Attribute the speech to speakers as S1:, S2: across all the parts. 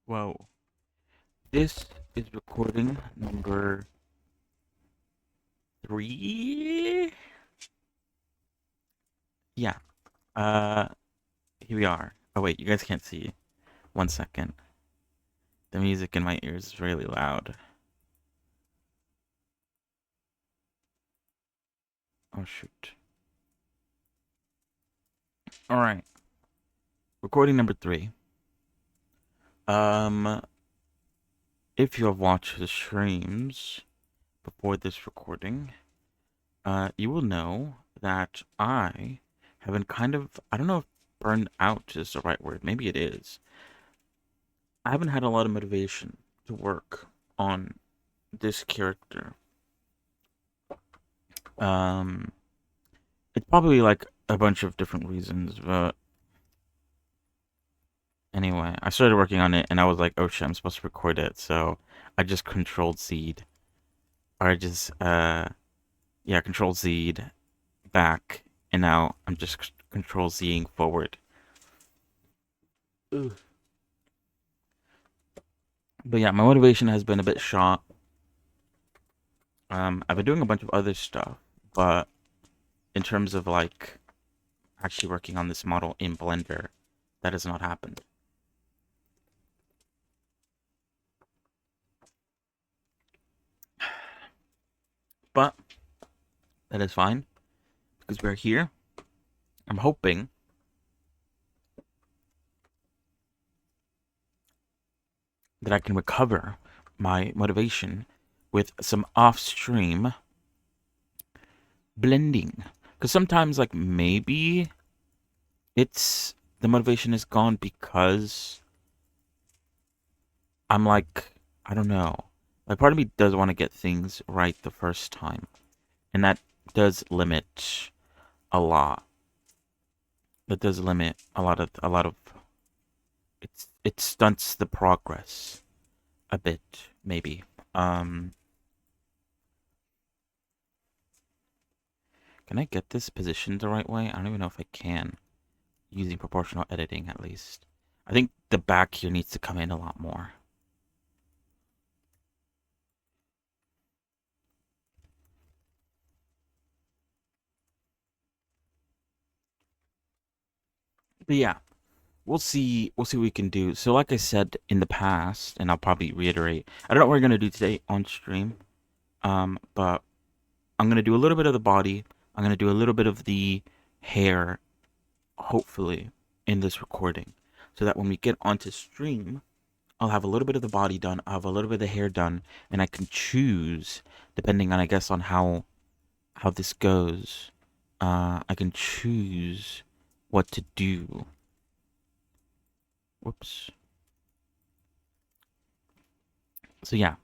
S1: Whoa. This is recording number 3? Yeah. Uh, Here we are. Oh, wait, you guys can't see. 1 second. The music in my ears is really loud. Oh, shoot. Alright. Recording number 3. Um, if you have watched the streams before this recording, you will know that I have been I don't know if burned out is the right word. Maybe it is. I haven't had a lot of motivation to work on this character. Um, it's probably like a bunch of different reasons, but anyway, I started working on it and I was like, oh shit, I'm supposed to record it, so I just controlled Z'd. Or I just, yeah, control Z'd back, and now I'm just control Zing forward. Ugh. But yeah, my motivation has been a bit shot. I've been doing a bunch of other stuff, but in terms of like actually working on this model in Blender, that has not happened. But that is fine because we're here. I'm hoping that I can recover my motivation with some off-stream blending. Because sometimes, like, maybe the motivation is gone because I'm like, I don't know. Like, part of me does want to get things right the first time. And that does limit a lot. That does limit a lot of it stunts the progress a bit, maybe. Um, can I get this positioned the right way? I don't even know if I can, using proportional editing at least. I think the back here needs to come in a lot more. But yeah, we'll see what we can do. So like I said in the past, and I'll probably reiterate, I don't know what we're gonna do today on stream. But I'm gonna do a little bit of the body. I'm gonna do a little bit of the hair, hopefully, in this recording. So that when we get onto stream, I'll have a little bit of the body done, I'll have a little bit of the hair done, and I can choose, depending on I guess on how this goes. I can choose what to do. Whoops. So yeah,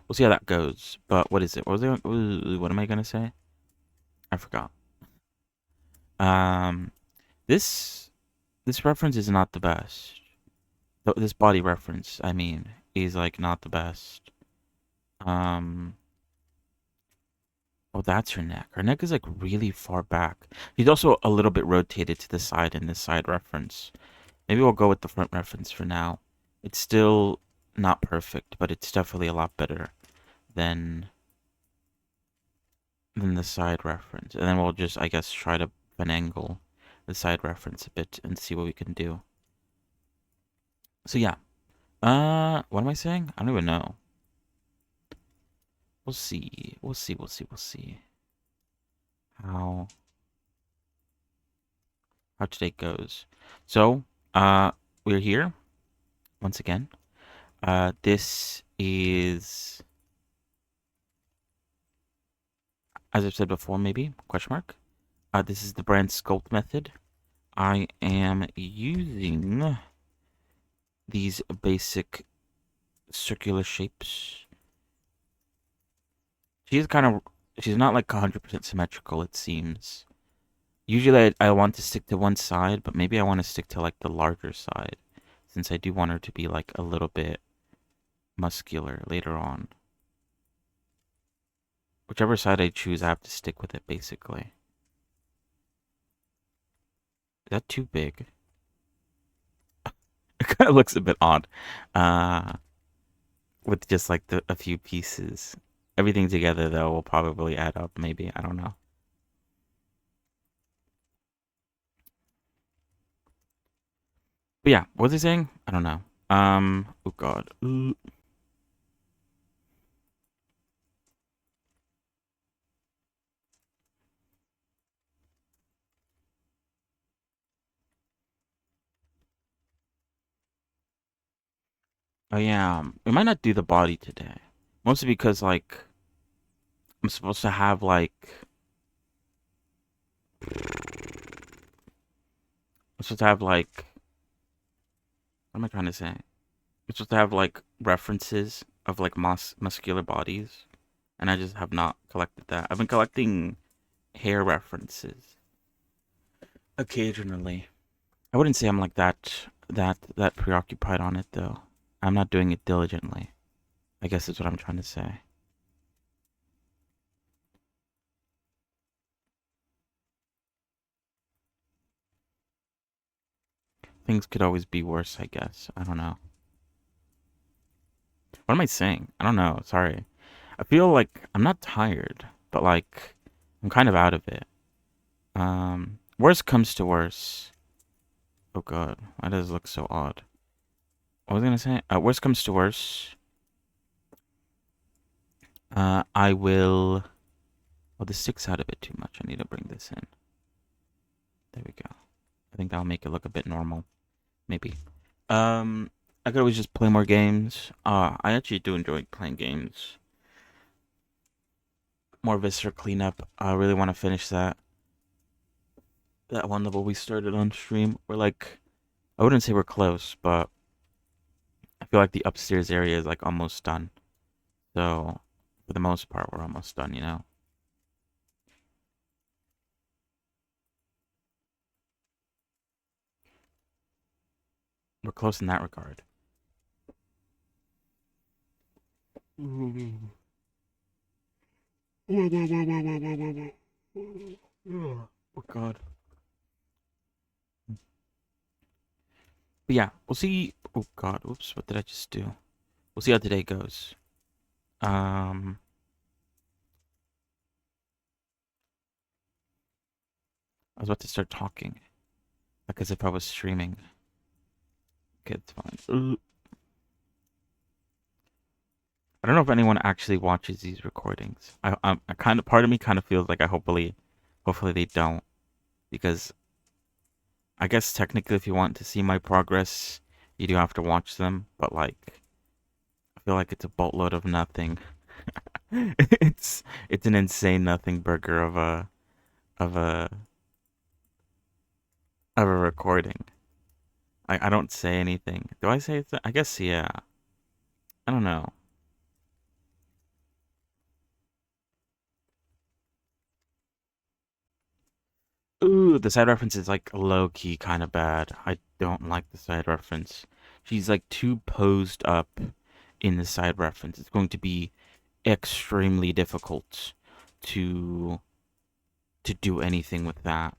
S1: we'll see how that goes. But what is it? What am I gonna say? I forgot. Um, this this reference is not the best. This body reference, I mean, is like not the best. Um, oh, that's her neck. Her neck is like really far back. She's also a little bit rotated to the side in this side reference. Maybe we'll go with the front reference for now. It's still not perfect, but it's definitely a lot better than the side reference. And then we'll just, I guess, try to angle the side reference a bit and see what we can do. So yeah. What am I saying? I don't even know. We'll see. We'll see. We'll see. We'll see how today goes. So, we're here once again. This is, as I've said before, maybe question mark. This is the brand sculpt method. I am using these basic circular shapes. She's not like 100% symmetrical, it seems. Usually I want to stick to one side, but maybe I want to stick to like the larger side, since I do want her to be like a little bit muscular later on. Whichever side I choose, I have to stick with it, basically. Is that too big? It looks a bit odd, uh, with just like a few pieces. Everything together though will probably add up. Maybe I don't know. But yeah, what was I saying? I don't know. Oh God. Oh yeah, we might not do the body today. Mostly because like I'm supposed to have like what am I trying to say? I'm supposed to have like references of like muscular bodies, and I just have not collected that. I've been collecting hair references occasionally. I wouldn't say I'm like that preoccupied on it though. I'm not doing it diligently. I guess is what I'm trying to say. Things could always be worse, I guess. I don't know. What am I saying? I don't know. Sorry. I feel like I'm not tired, but like I'm kind of out of it. Worst comes to worst. Oh God, why does it look so odd? What was I gonna say? Worst comes to worst. I will. Oh, this sticks out a bit too much. I need to bring this in. There we go. I think that'll make it look a bit normal. Maybe. Um, I could always just play more games. I actually do enjoy playing games. More Viscera cleanup. I really want to finish that one level we started on stream. We're like, I wouldn't say we're close, but I feel like the upstairs area is like almost done. So for the most part, we're almost done. You know, we're close in that regard. Oh God. But yeah, we'll see. Oh God. Oops. What did I just do? We'll see how today goes. Um, I was about to start talking, like as if I was streaming. Okay, it's fine. I don't know if anyone actually watches these recordings. I kind of part of me kind of feels like hopefully they don't, because I guess technically if you want to see my progress, you do have to watch them. But like, I feel like it's a boatload of nothing. It's an insane nothing burger of a of a recording. I don't say anything. Do I say it? I guess yeah. I don't know. Ooh, the side reference is like low key kind of bad. I don't like the side reference. She's like too posed up in the side reference. It's going to be extremely difficult to do anything with that.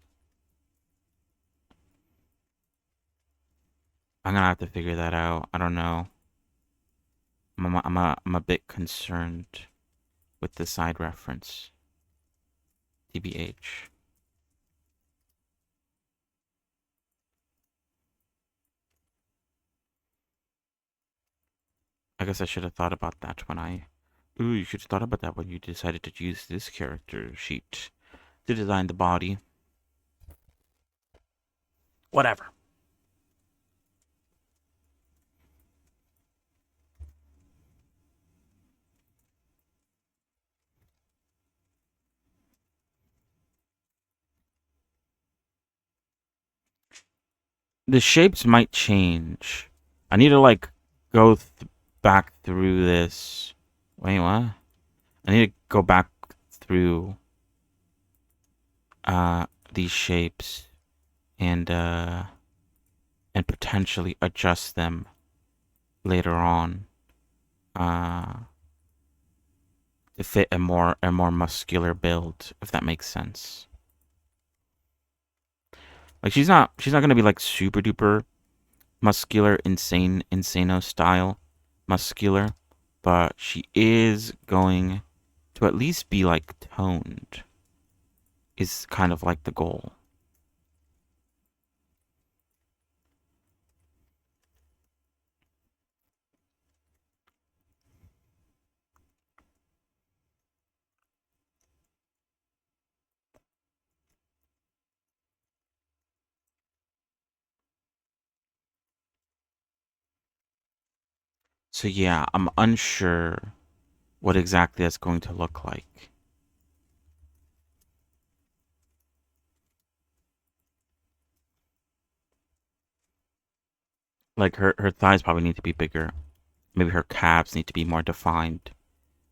S1: I'm gonna have to figure that out. I don't know. I'm a bit concerned with the side reference. TBH. I guess I should have thought about that when I. Ooh, you should have thought about that when you decided to use this character sheet to design the body. Whatever. The shapes might change. I need to like go back through this. Wait, what? I need to go back through these shapes and potentially adjust them later on uh to fit a more muscular build, if that makes sense. Like she's not gonna be like super duper muscular, insano style muscular, but she is going to at least be like toned, is kind of like the goal. So yeah, I'm unsure what exactly that's going to look like. Like her thighs probably need to be bigger. Maybe her calves need to be more defined.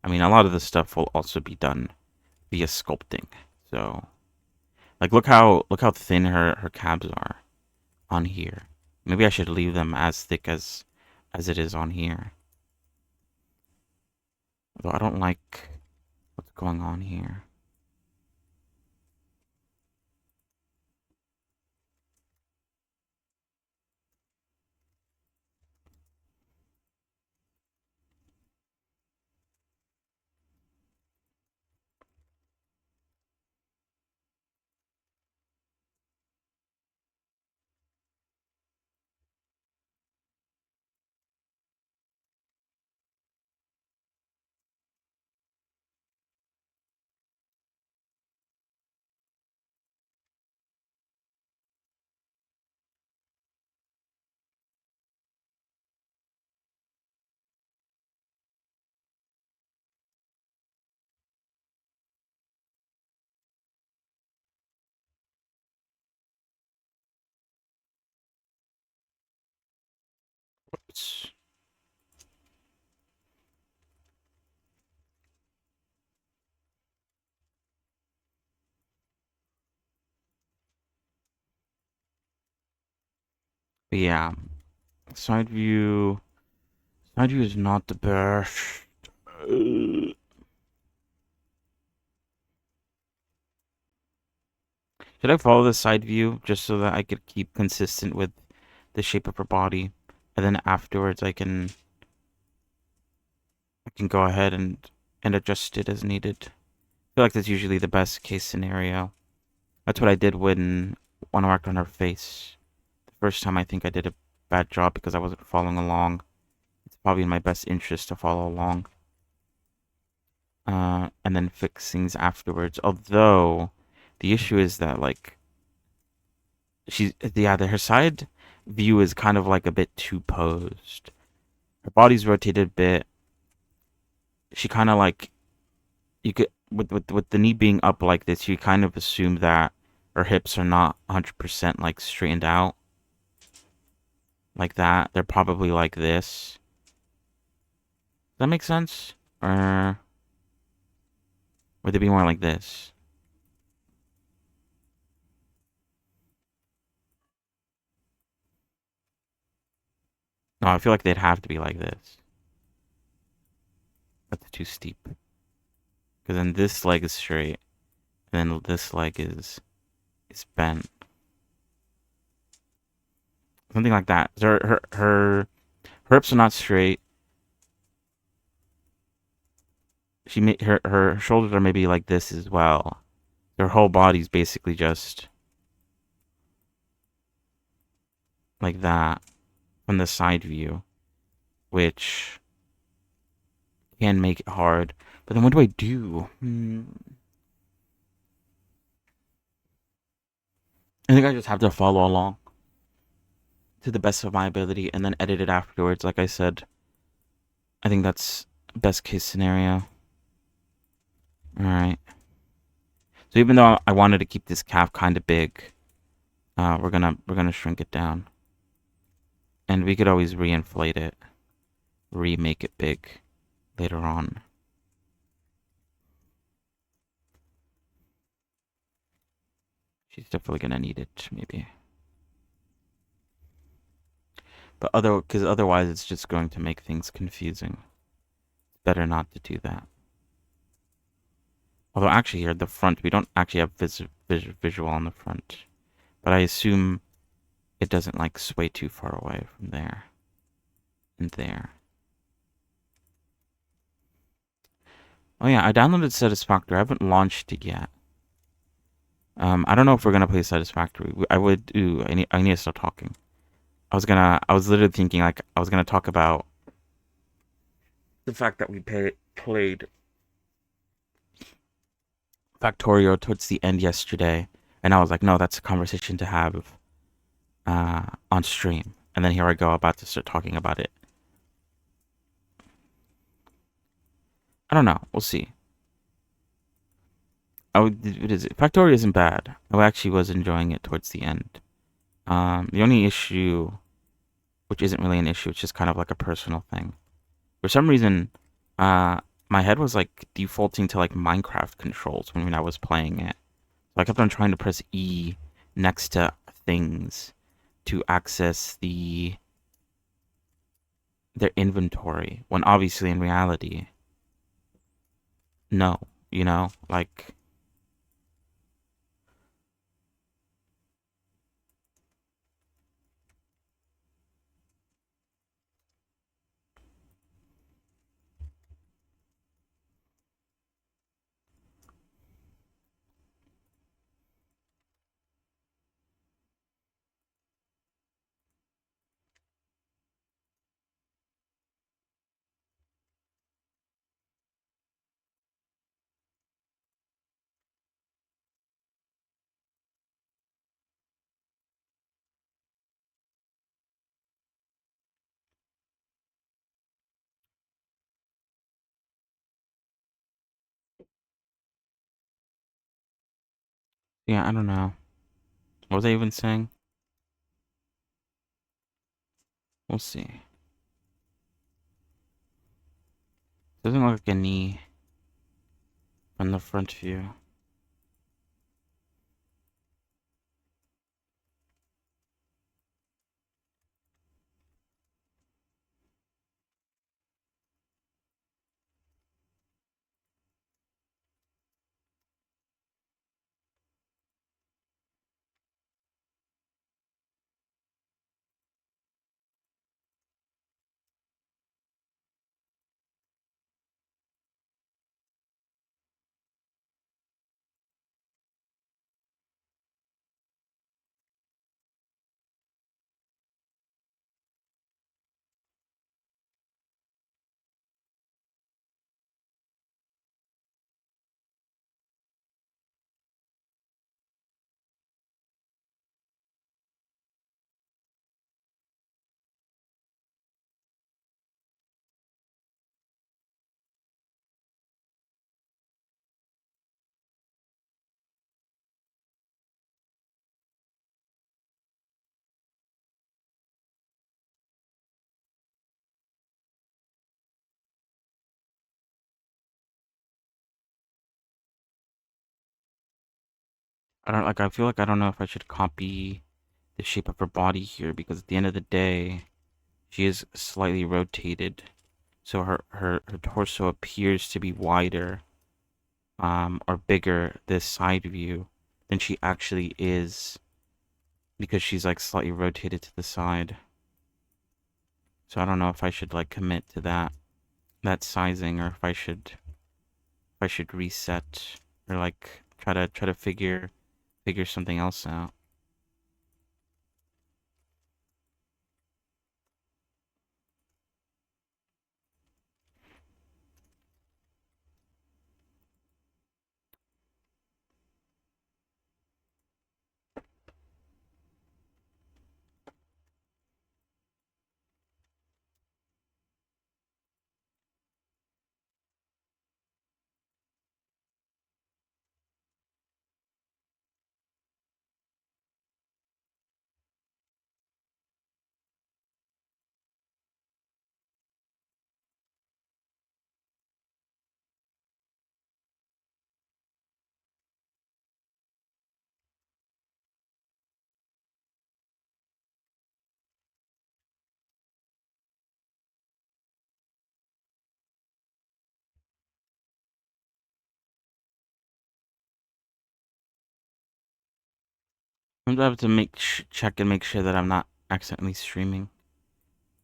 S1: I mean, a lot of this stuff will also be done via sculpting. So, like, look how thin her calves are on here. Maybe I should leave them as thick as it is on here. Although I don't like what's going on here. It's, but yeah, side view. Side view is not the best. Should I follow the side view just so that I could keep consistent with the shape of her body, and then afterwards I can go ahead and adjust it as needed. I feel like that's usually the best case scenario. That's what I did when I worked on her face. The first time I think I did a bad job because I wasn't following along. It's probably in my best interest to follow along. And then fix things afterwards. Although the issue is that like her side view is kind of like a bit too posed. Her body's rotated a bit. She kind of like you could with the knee being up like this, you kind of assume that her hips are not 100% like straightened out like that. They're probably like this. Does that make sense? Or would they be more like this? No, I feel like they'd have to be like this. That's too steep. Because then this leg is straight, and then this leg is bent. Something like that. Her hips are not straight. Her shoulders are maybe like this as well. Her whole body's basically just like that from the side view, which can make it hard. But then what do I do? I think I just have to follow along to the best of my ability and then edit it afterwards. Like I said, I think that's best case scenario. All right. So even though I wanted to keep this calf kind of big, we're gonna shrink it down, and we could always reinflate it, remake it big later on. She's definitely gonna need it, maybe. But because otherwise it's just going to make things confusing. Better not to do that. Although actually here at the front, we don't actually have visual on the front. But I assume it doesn't like sway too far away from there and there. Oh yeah, I downloaded Satisfactory. I haven't launched it yet. I don't know if we're gonna play Satisfactory. I would. Ooh, I need to start talking. I was literally thinking like I was gonna talk about the fact that played Factorio towards the end yesterday, and I was like, no, that's a conversation to have on stream. And then here I go, about to start talking about it. I don't know. We'll see. Oh, it is. Factorio isn't bad. I actually was enjoying it towards the end. The only issue, which isn't really an issue, it's just kind of like a personal thing. For some reason, uh, my head was like defaulting to like Minecraft controls when I was playing it. So I kept on trying to press E next to things to access their inventory, when obviously in reality, no. Like, yeah, I don't know. What was I even saying? We'll see. Doesn't look like a knee on the front view. I don't like. I feel like I don't know if I should copy the shape of her body here, because at the end of the day, she is slightly rotated, so her torso appears to be wider, or bigger this side view than she actually is, because she's like slightly rotated to the side. So I don't know if I should like commit to that sizing, or if I should reset, or like try to figure something else out. I'm gonna have to check and make sure that I'm not accidentally streaming.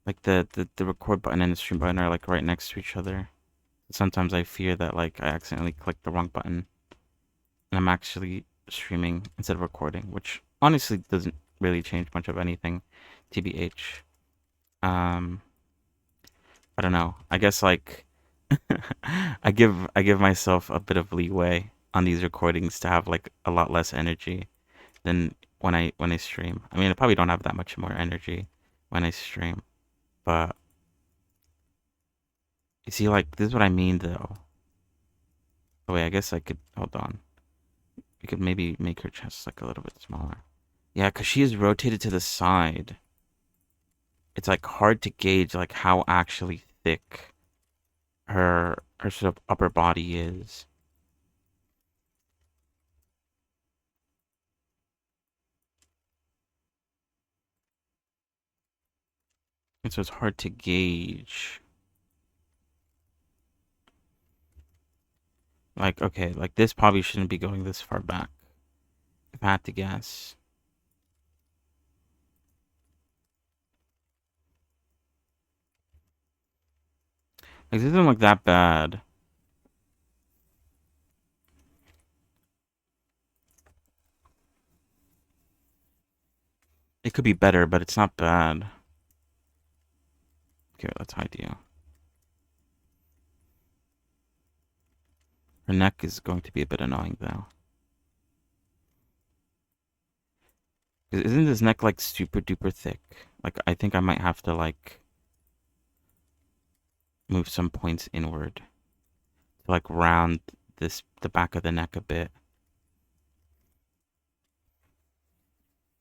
S1: Like the record button and the stream button are like right next to each other. Sometimes I fear that like I accidentally clicked the wrong button and I'm actually streaming instead of recording, which honestly doesn't really change much of anything, TBH. Um, I don't know. I guess like I give myself a bit of leeway on these recordings to have like a lot less energy than when I stream. I mean, I probably don't have that much more energy when I stream, but you see, like this is what I mean though. Oh wait, I guess I could hold on. We could maybe make her chest like a little bit smaller. Yeah, because she is rotated to the side. It's like hard to gauge like how actually thick her sort of upper body is. And so it's hard to gauge. Like, okay, like this probably shouldn't be going this far back. If I had to guess. Like, this doesn't look that bad. It could be better, but it's not bad. Okay, let's hide you. Her neck is going to be a bit annoying, though. Isn't this neck, like, super duper thick? Like, I think I might have to, like, move some points inward to, like, round the back of the neck a bit.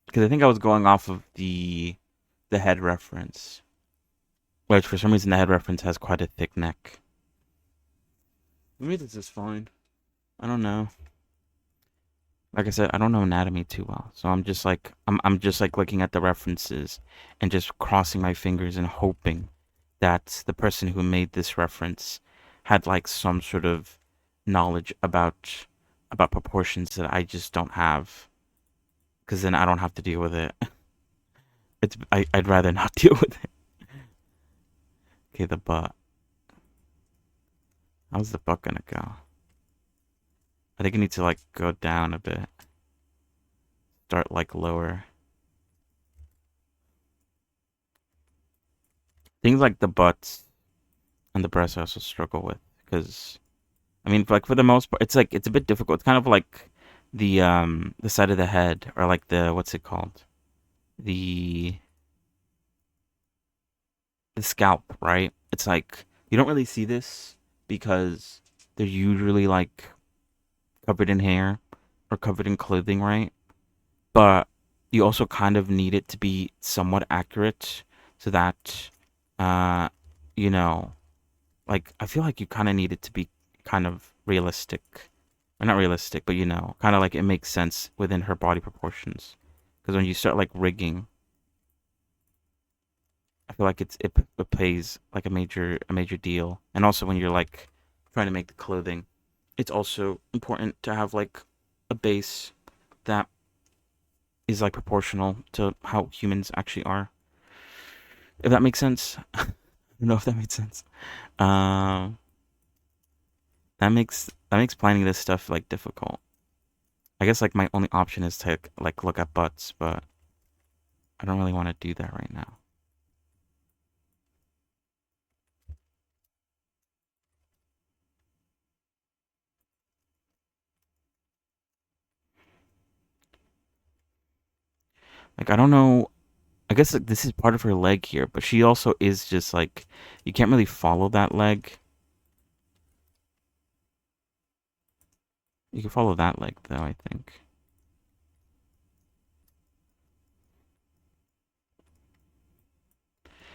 S1: Because I think I was going off of the head reference. Which, for some reason, the head reference has quite a thick neck. Maybe this is fine. I don't know. Like I said, I don't know anatomy too well, so I'm just like looking at the references and just crossing my fingers and hoping that the person who made this reference had like some sort of knowledge about proportions that I just don't have, because then I don't have to deal with it. I'd rather not deal with it. Okay, the butt. How's the butt gonna go? I think it needs to like go down a bit. Start like lower. Things like the butts and the breasts I also struggle with because I mean, like for the most part, it's like it's a bit difficult. It's kind of like the side of the head or like the what's it called? The the scalp, right? It's like you don't really see this because they're usually like covered in hair or covered in clothing, right? But you also kind of need it to be somewhat accurate so that uh you know, like I feel like you kind of need it to be kind of realistic. Or not realistic, but you know, kind of like it makes sense within her body proportions. Because when you start like rigging, I feel like it plays like a major deal. And also when you're like trying to make the clothing, it's also important to have like a base that is like proportional to how humans actually are. If that makes sense. I don't know if that makes sense. Um, that makes planning this stuff like difficult. I guess like my only option is to like look at butts, but I don't really want to do that right now. Like I don't know. I guess like this is part of her leg here, but she also is just like you can't really follow that leg. You can follow that leg though, I think,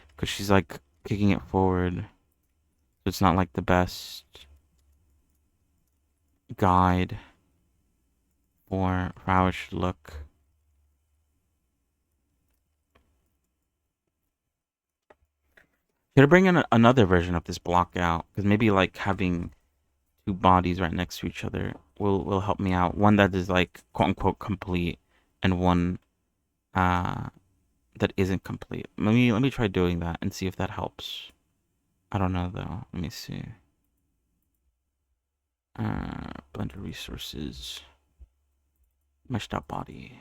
S1: because she's like kicking it forward, so it's not like the best guide for how it should look. Should I bring in another version of this block out? Because maybe like having two bodies right next to each other will help me out. One that is like quote unquote complete, and one uh that isn't complete. Let me try doing that and see if that helps. I don't know though. Let me see. Blender resources, mesh.body,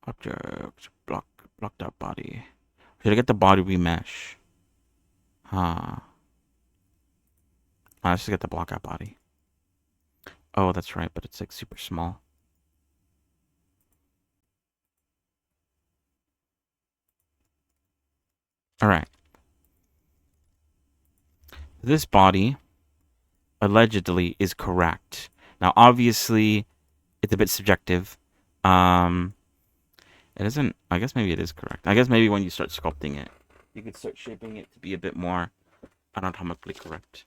S1: object, block.body. Should I get the body remesh? Huh. Let's just get the block.body. Oh, that's right, but it's like super small. All right. This body allegedly is correct. Now, obviously, it's a bit subjective. Um, it isn't. I guess maybe it is correct. I guess maybe when you start sculpting it, you could start shaping it to be a bit more anatomically correct.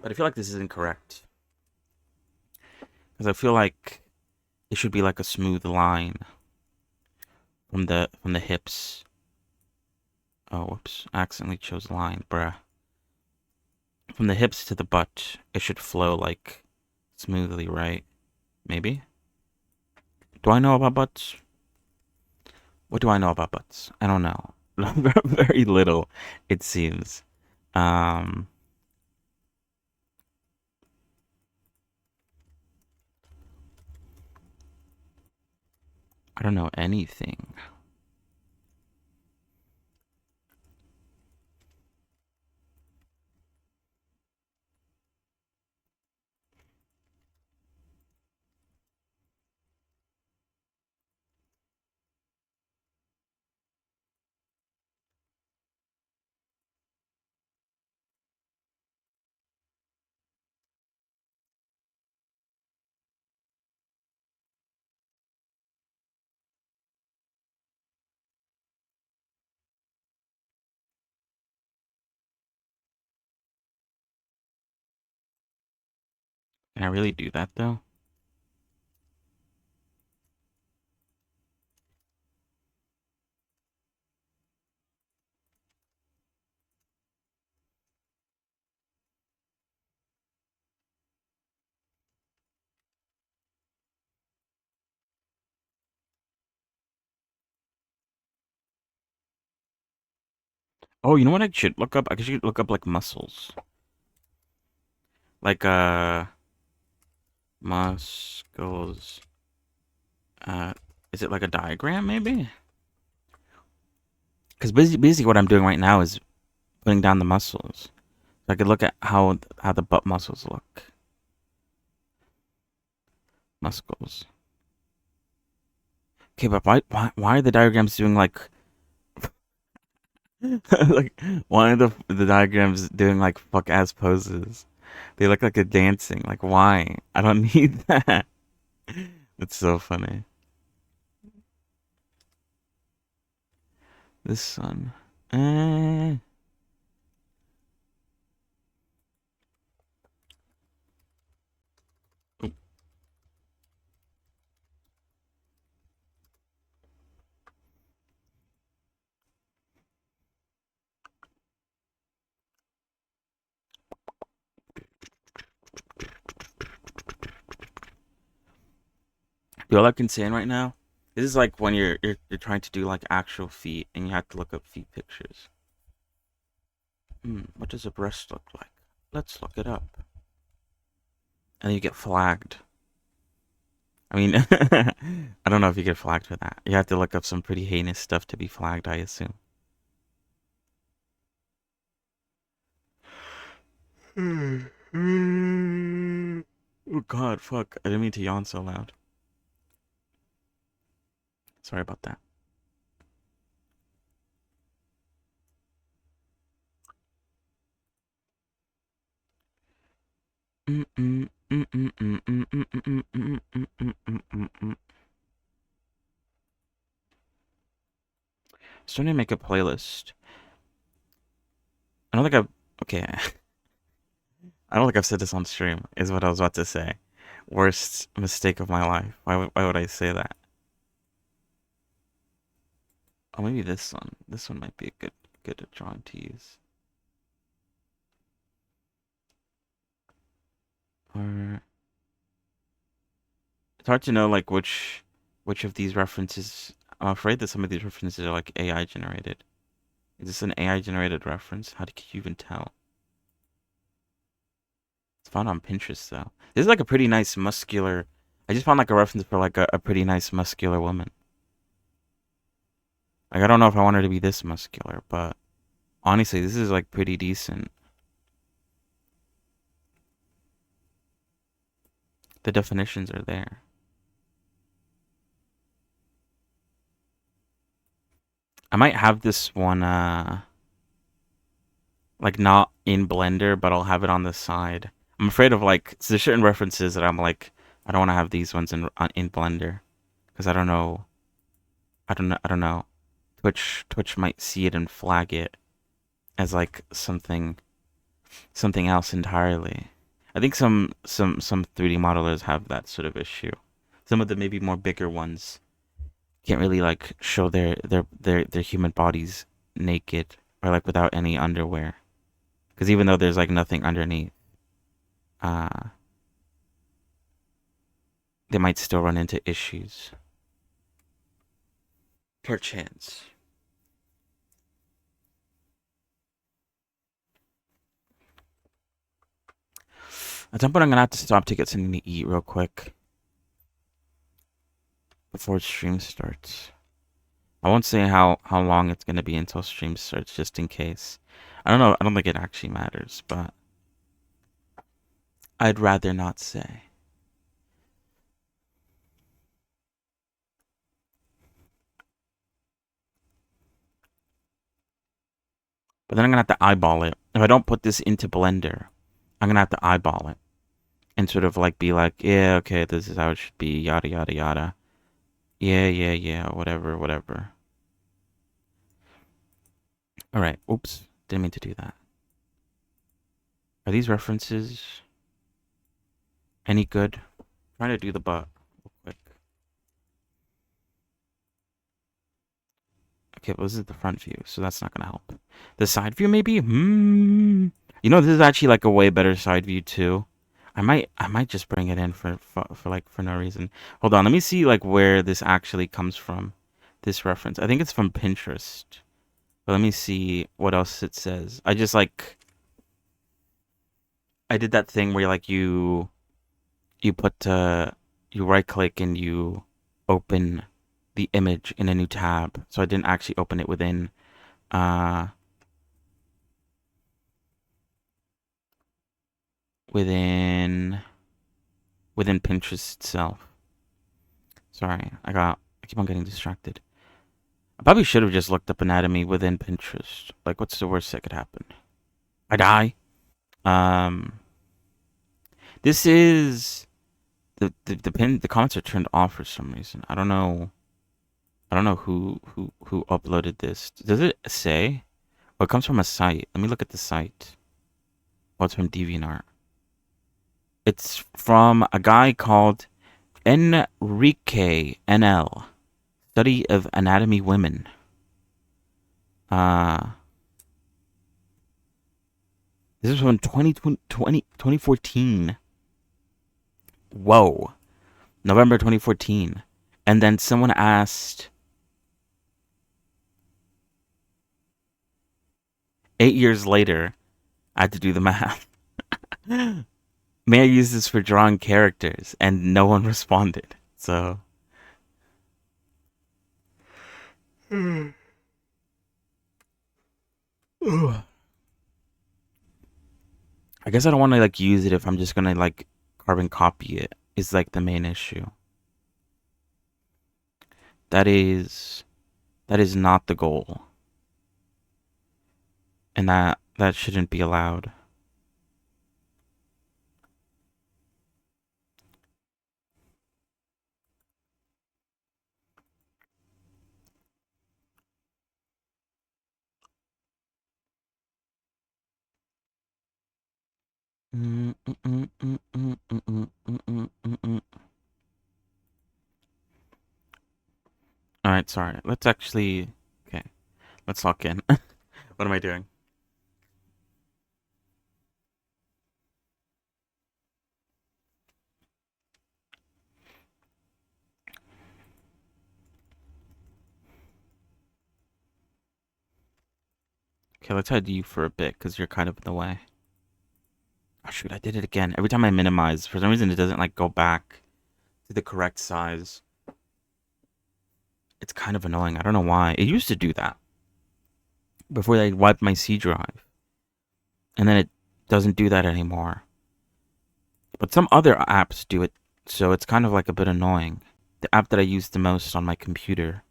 S1: But I feel like this is incorrect because I feel like it should be like a smooth line from the hips. Oh, whoops! I accidentally chose line, bruh. From the hips to the butt, it should flow like smoothly, right? Maybe. Do I know about butts? What do I know about butts? I don't know. Very little, it seems. Um, I don't know anything. Can I really do that though? Oh, you know what I should look up? I should look up like muscles. Like muscles. Uh is it like a diagram maybe? Because basically what I'm doing right now is putting down the muscles. So I could look at how the butt muscles look. Muscles. Okay, but why are the diagrams doing like like why are the diagrams doing like fuck ass poses? They look like a dancing. Like why? I don't need that. It's so funny. This one. Eh. Feel like insane right now? This is like when you're trying to do like actual feet and you have to look up feet pictures. What does a breast look like? Let's look it up. And you get flagged. I mean, I don't know if you get flagged for that. You have to look up some pretty heinous stuff to be flagged, I assume. Oh God, fuck! I didn't mean to yawn so loud. Sorry about that. Starting to make a playlist. I don't think I've. Okay, I don't think I've said this on stream. Is what I was about to say. Worst mistake of my life. Why would I say that? Oh, maybe this one. This one might be a good drawing to use. Or it's hard to know like which of these references. I'm afraid that some of these references are like AI generated. Is this an AI generated reference? How could you even tell? It's found on Pinterest though. This is like a pretty nice muscular. I just found like a reference for like a pretty nice muscular woman. Like I don't know if I want her to be this muscular, but honestly, this is like pretty decent. The definitions are there. I might have this one like not in Blender, but I'll have it on the side. I'm afraid of like so there's certain references that I'm like I don't want to have these ones in Blender because I don't know. I don't know. Twitch might see it and flag it as like something else entirely. I think some 3D modelers have that sort of issue. Some of the maybe more bigger ones can't really like show their human bodies naked or like without any underwear. Because even though there's like nothing underneath, uh, they might still run into issues. Perchance. At some point, I'm gonna have to stop to get something to eat real quick before stream starts. I won't say how long it's gonna be until stream starts, just in case. I don't know. I don't think it actually matters, but I'd rather not say. But then I'm gonna have to eyeball it. If I don't put this into Blender, I'm gonna have to eyeball it and sort of like be like, yeah, okay, this is how it should be, yada yada yada. Yeah, whatever, whatever. All right. Oops, didn't mean to do that. Are these references any good? I'm trying to do the butt real quick. Okay, well, this is the front view, so that's not gonna help. The side view, maybe? You know, this is actually like a way better side view too. I might just bring it in for like for no reason. Hold on, let me see like where this actually comes from. This reference, I think it's from Pinterest. But let me see what else it says. I just like I did that thing where like you put you right click and you open the image in a new tab. So I didn't actually open it uh within within Pinterest itself. Sorry, I keep on getting distracted. I probably should have just looked up anatomy within Pinterest. Like what's the worst that could happen? I die. Um this is the comments are turned off for some reason. I don't know. I don't know who uploaded this. Does it say? Oh, it comes from a site. Let me look at the site. Oh, it's from DeviantArt. It's from a guy called Enrique NL. Study of Anatomy Women. Uh, this is from 2014. Whoa. November 2014. And then someone asked 8 years later, I had to do the math. May I use this for drawing characters? And no one responded. So, I guess I don't want to like use it if I'm just gonna like carbon copy it. Is like the main issue. That is that is not the goal, and that shouldn't be allowed. All right, sorry. Let's actually. Let's lock in. What am I doing? Okay, let's hide you for a bit because you're kind of in the way. Oh shoot, I did it again. Every time I minimize, for some reason it doesn't like go back to the correct size. It's kind of annoying. I don't know why. It used to do that before they wiped my C drive. And then it doesn't do that anymore. But some other apps do it, so it's kind of like a bit annoying. The app that I use the most on my computer,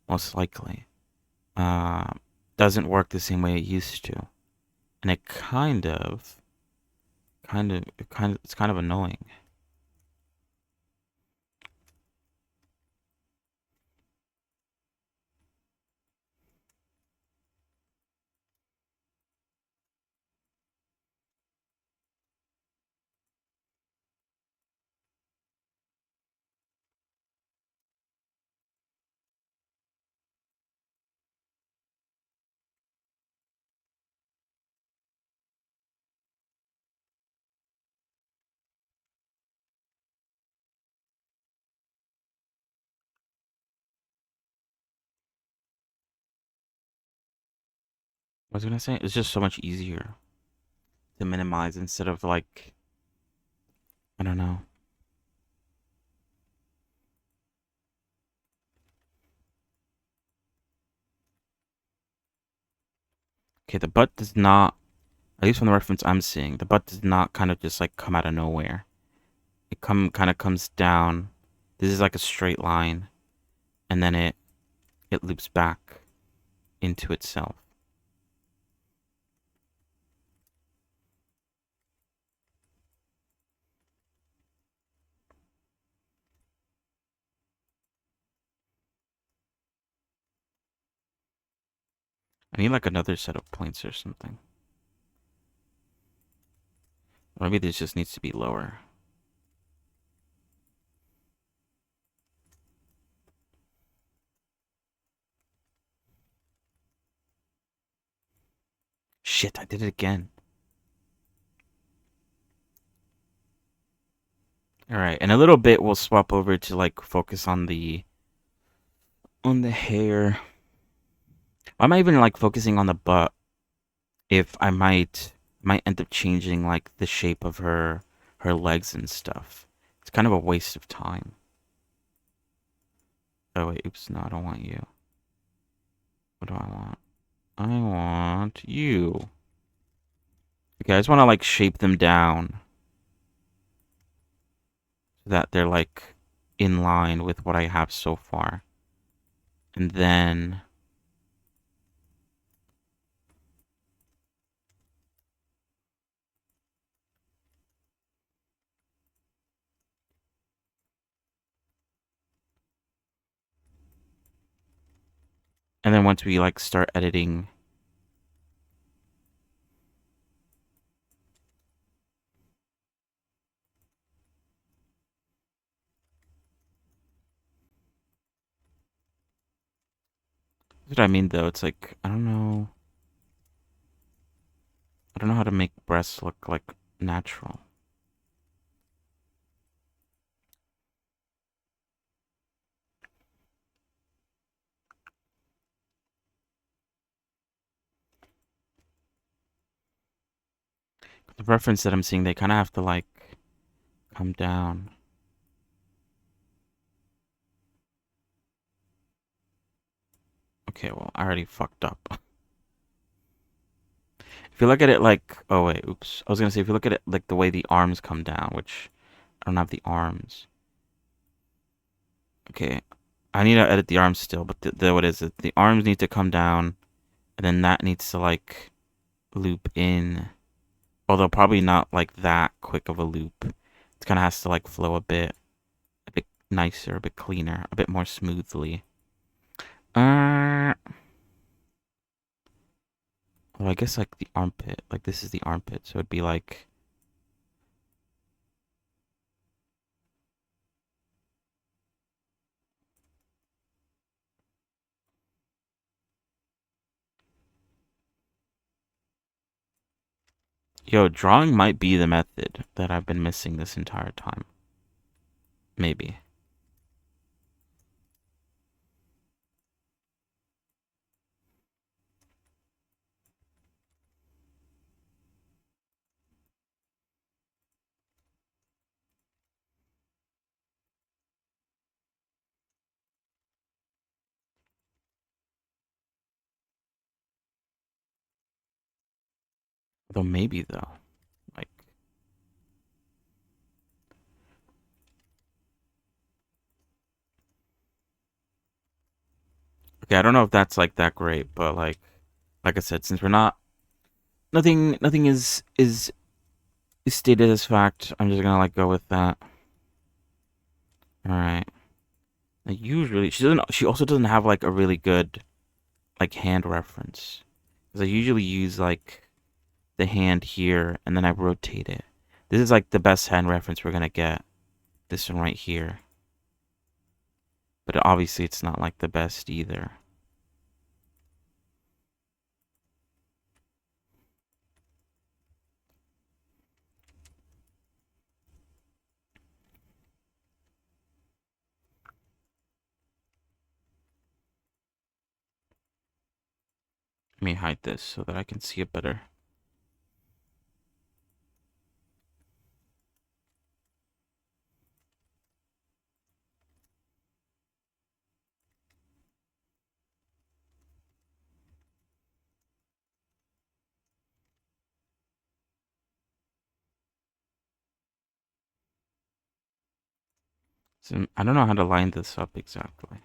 S1: most likely, uh, doesn't work the same way it used to. And it it's kind of annoying. What was I gonna say? It's just so much easier to minimize instead of like, I don't know. Okay, the butt does not, at least from the reference I'm seeing, the butt does not kind of just like come out of nowhere. It kind of comes down. This is like a straight line, and then it loops back into itself. I need like another set of points or something. Maybe this just needs to be lower. Shit, I did it again. Alright, in a little bit we'll swap over to like focus on the hair. Why am I even like focusing on the butt if I might end up changing like the shape of her legs and stuff. It's kind of a waste of time. Oh wait, oops, no, I don't want you. What do I want? I want you. Okay, I just want to like shape them down so that they're like in line with what I have so far. And then once we like start editing, that's what I mean though. It's like I don't know. I don't know how to make breasts look like natural. The reference that I'm seeing, they kind of have to like come down. Okay, well, I already fucked up. If you look at it like, oh wait, oops. I was gonna say if you look at it like the way the arms come down, which I don't have the arms. Okay, I need to edit the arms still, but what is it? The arms need to come down, and then that needs to like loop in. Although probably not like that quick of a loop. It kind of has to like flow a bit nicer, a bit cleaner, a bit more smoothly. Uh, well, I guess like the armpit, like this is the armpit, so it'd be like Yo, drawing might be the method that I've been missing this entire time. Maybe. Though maybe though. Like, okay, I don't know if that's like that great, but like I said, since we're not nothing is stated as fact, I'm just gonna like go with that. All right. Like usually she also doesn't have like a really good like hand reference. Because I usually use like the hand here and then I rotate it. This is like the best hand reference we're gonna get. This one right here. But obviously it's not like the best either. Let me hide this so that I can see it better. So I don't know how to line this up exactly.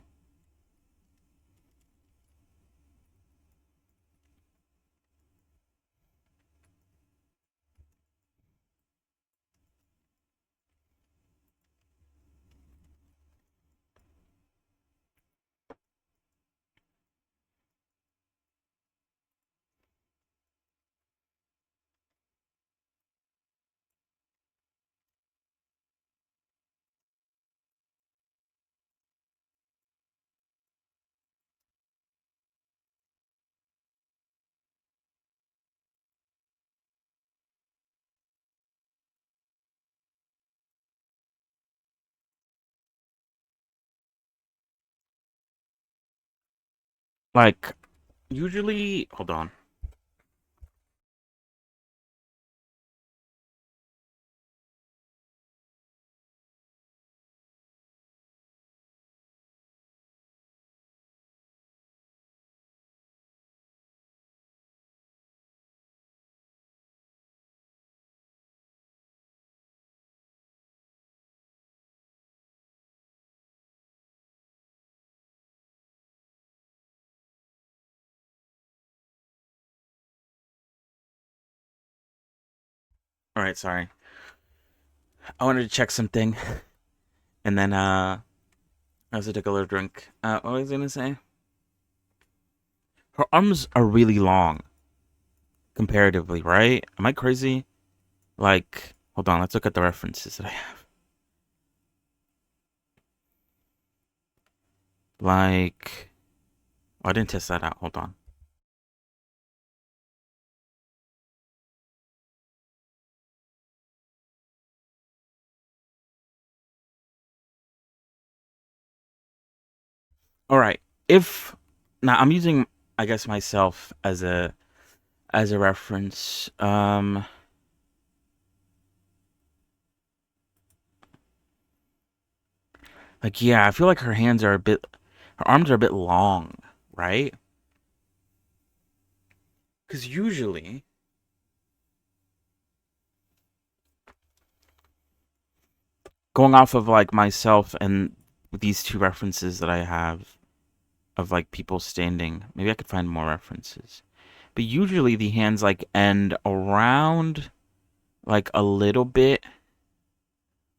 S1: Like usually hold on. Alright, sorry. I wanted to check something and then I also took a little drink. What was I gonna say? Her arms are really long comparatively, right? Am I crazy? Like, hold on, let's look at the references that I have. Like, oh, I didn't test that out. Hold on. All right. If now I'm using, I guess myself as a reference. Like yeah, I feel like her arms are a bit long, right? Because usually, going off of like myself and these two references that I have of like people standing, maybe I could find more references. But usually the hands like end around like a little bit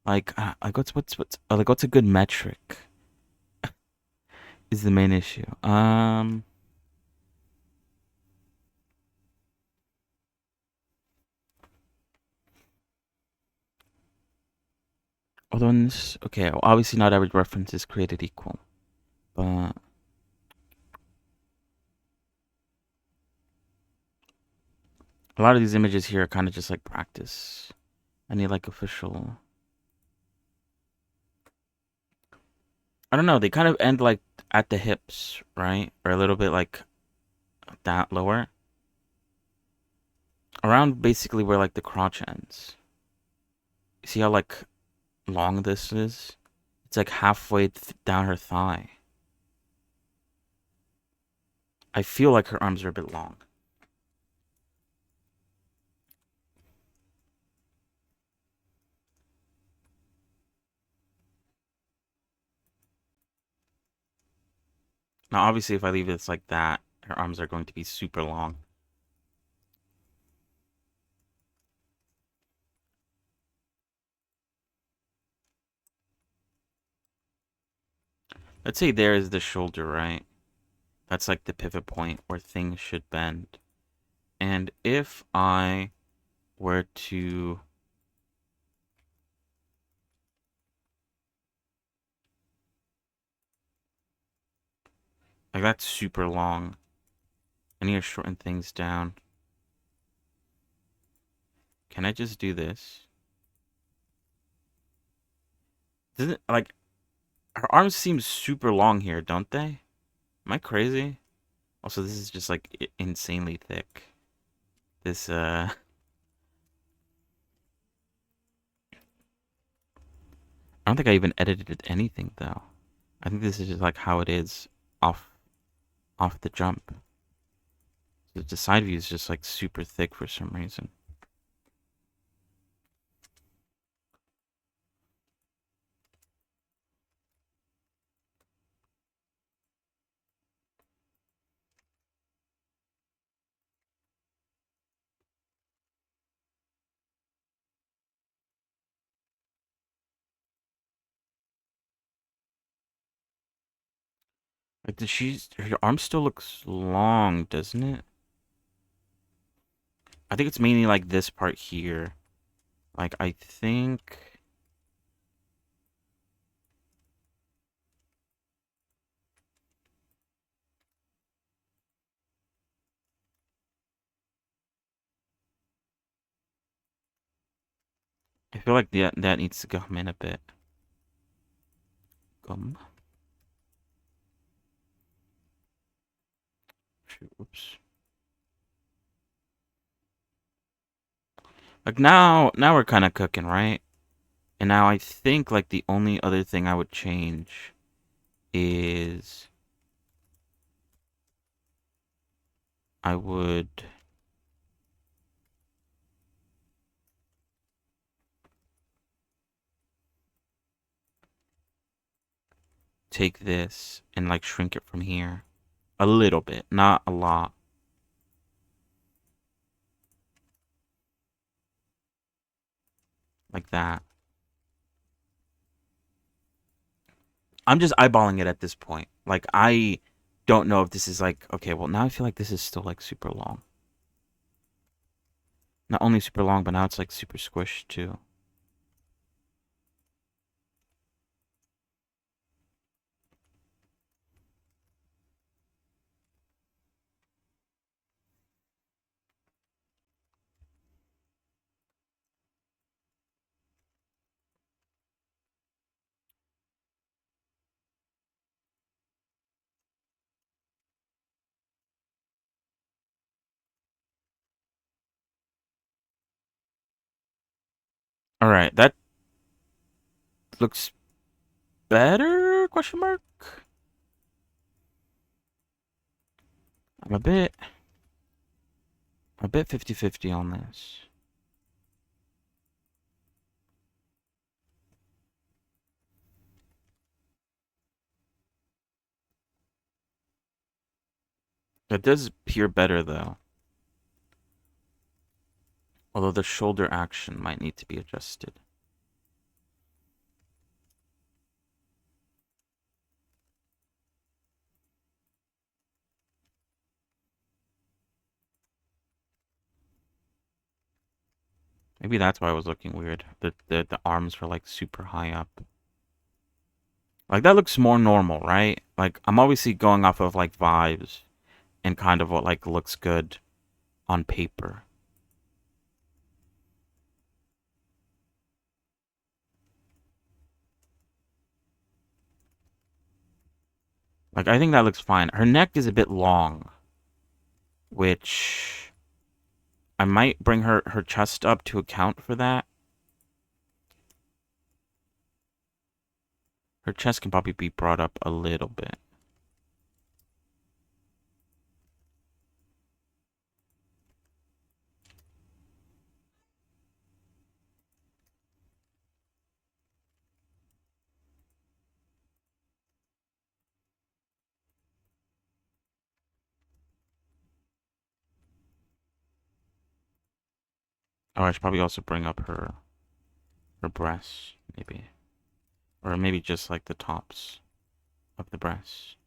S1: like what's a good metric is the main issue. Although in this, okay, obviously not every reference is created equal, but A lot of these images here are kind of just like practice. I need like official. I don't know. They kind of end like at the hips, right? Or a little bit like that lower. Around basically where like the crotch ends. See how like long this is? It's like halfway down her thigh. I feel like her arms are a bit long. Now, obviously, if I leave this like that, her arms are going to be super long. Let's say there is the shoulder, right? That's like the pivot point where things should bend. And if I were to like that's super long. I need to shorten things down. Can I just do this? Doesn't like her arms seem super long here, don't they? Am I crazy? Also, this is just like insanely thick. This I don't think I even edited anything though. I think this is just like how it is off off the jump. The side view is just like super thick for some reason. Like, her arm still looks long, doesn't it? I think it's mainly like this part here. Like, I think. I feel like that needs to come in a bit. Gum. Oops. Like now we're kind of cooking, right? And now I think like the only other thing I would change is I would take this and like shrink it from here a little bit, not a lot, like that. I'm just eyeballing it at this point. Like I don't know if this is like okay, well now I feel like this is still like super long. Not only super long, but now it's like super squished too. All right, that looks better? Question mark. I'm a bit 50-50 on this. It does appear better though. Although the shoulder action might need to be adjusted. Maybe that's why I was looking weird. The arms were like super high up. Like that looks more normal, right? Like I'm obviously going off of like vibes and kind of what like looks good on paper. Like, I think that looks fine. Her neck is a bit long, which I might bring her chest up to account for that. Her chest can probably be brought up a little bit. Oh, I should probably also bring up her breasts, maybe. Or maybe just like the tops of the breasts.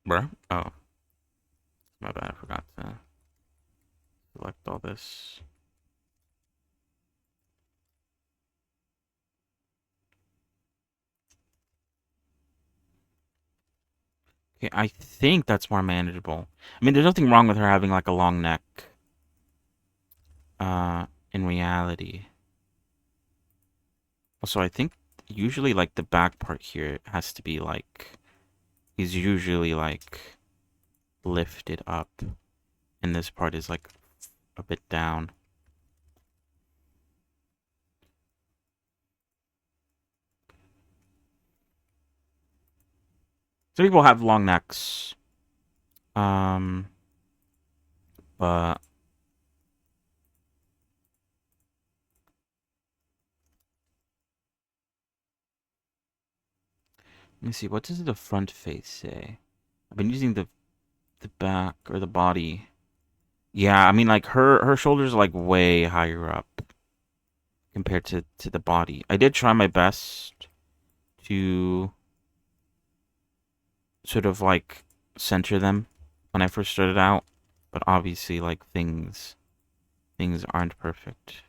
S1: Bruh? Oh, my bad. I forgot to select all this. Okay, I think that's more manageable. I mean, there's nothing wrong with her having like a long neck. In reality. Also, I think usually like the back part here has to be like is usually like lifted up, and this part is like a bit down. Some people have long necks. Um, but let me see. What does the front face say? I've been using the back or the body. Yeah, I mean like her shoulders are like way higher up compared to the body. I did try my best to sort of like center them when I first started out, but obviously like things aren't perfect.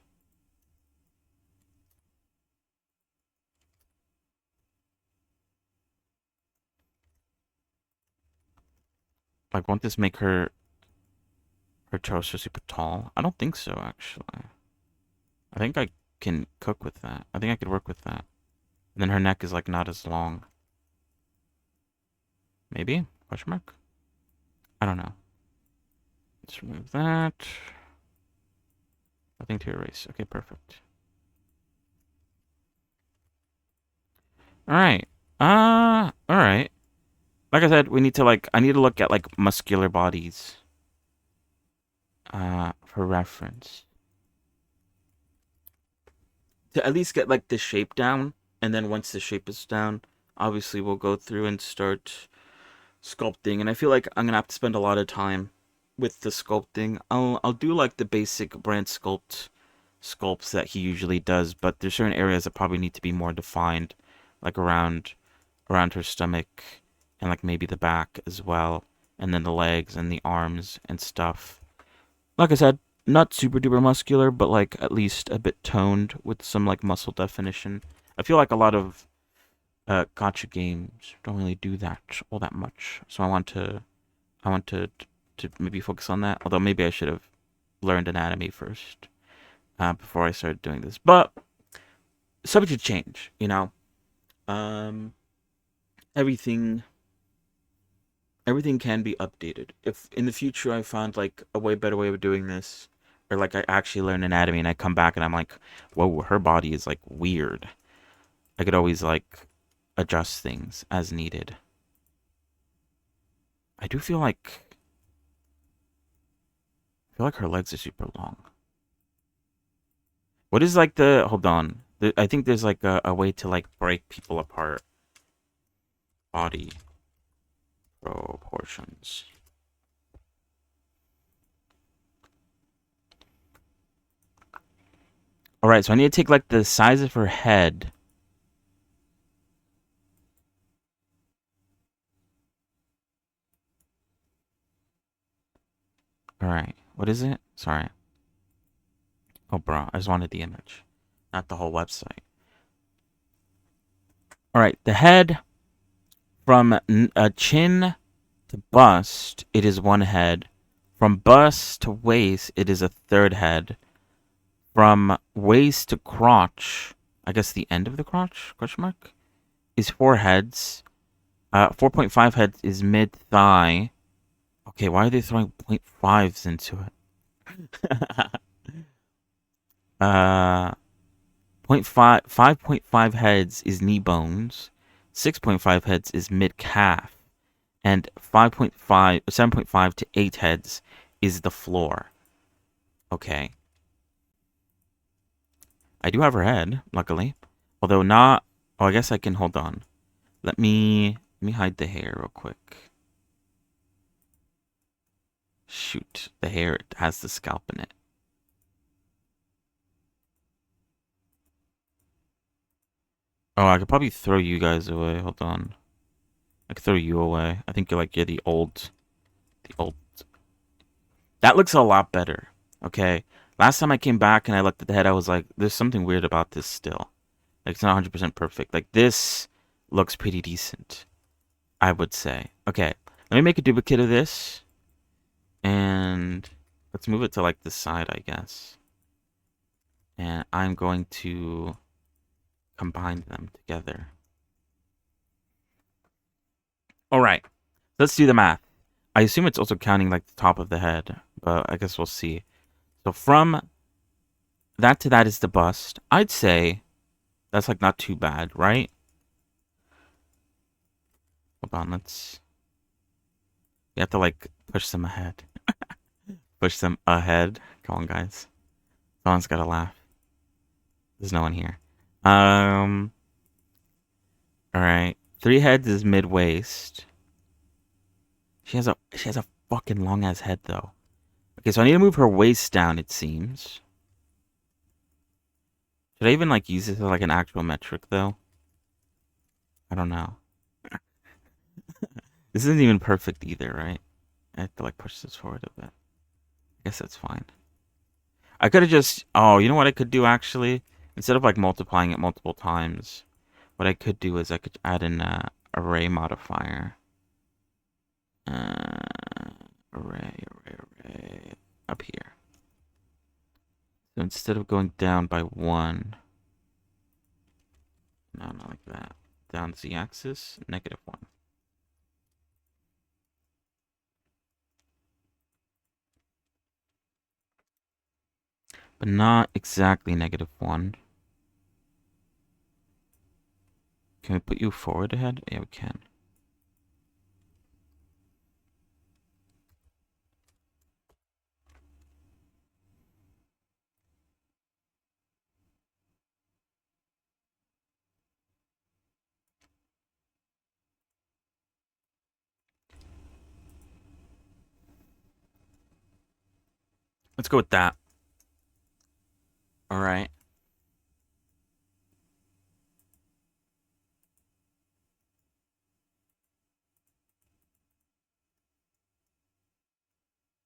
S1: Like, won't this make her torso super tall? I don't think so, actually. I think I can cook with that. I think I could work with that. And then her neck is like not as long. Maybe? Question mark? I don't know. Let's remove that. Nothing to erase. Okay, perfect. All right. All right. Like I said, we need to like I need to look at like muscular bodies for reference. To at least get like the shape down, and then once the shape is down, obviously we'll go through and start sculpting. And I feel like I'm gonna have to spend a lot of time with the sculpting. I'll do like the basic brand sculpts that he usually does, but there's certain areas that probably need to be more defined, like around her stomach and like maybe the back as well, and then the legs and the arms and stuff. Like I said, not super duper muscular, but like at least a bit toned with some like muscle definition. I feel like a lot of gotcha games don't really do that all that much, so I want to maybe focus on that. Although maybe I should have learned anatomy first before I started doing this. But subject to change, you know. Um, everything everything can be updated. If in the future I find like a way better way of doing this, or like I actually learn anatomy and I come back and I'm like, whoa, her body is like weird. I could always like adjust things as needed. I do feel like her legs are super long. What is like the hold on? I think there's like a way to like break people apart. Body proportions. All right, so I need to take like the size of her head. All right, what is it? Sorry. Oh, bro, I just wanted the image, not the whole website. All right, the head from chin to bust, it is one head. From bust to waist, it is a third head. From waist to crotch, I guess the end of the crotch, question mark, is four heads. 4.5 heads is mid thigh. Okay, why are they throwing 0.5s into it? uh, 5.5 heads is knee bones. 6.5 heads is mid calf. And 7.5 to 8 heads is the floor. Okay. I do have her head, luckily. Although not... Oh, I guess I can... Hold on. Let me hide the hair real quick. Shoot. The hair has the scalp in it. Oh, I could probably throw you guys away. Hold on. I could throw you away. I think you're the old... The old... That looks a lot better. Okay. Last time I came back and I looked at the head, I was like, there's something weird about this still. Like, it's not 100% perfect. Like, this looks pretty decent, I would say. Okay. Let me make a duplicate of this. And let's move it to, like, this side, I guess. And I'm going to combine them together. All right. Let's do the math. I assume it's also counting, like, the top of the head. But I guess we'll see. So from that to that is the bust. I'd say that's, like, not too bad, right? Hold on, let's... We have to, like, push them ahead. Push them ahead. Come on, guys. Someone's gotta laugh. There's no one here. Alright. 3 heads is mid-waist. She has a fucking long-ass head, though. Okay, so I need to move her waist down, it seems. Should I even, like, use this as, like, an actual metric, though? I don't know. This isn't even perfect either, right? I have to, like, push this forward a bit. I guess that's fine. I could have just... Oh, you know what I could do, actually? Instead of, like, multiplying it multiple times, what I could do is I could add an array modifier. Uh, array. Up here. So instead of going down by 1... No, not like that. Down z-axis, -1. But not exactly -1. Can we put you forward ahead? Yeah, we can. Let's go with that. All right.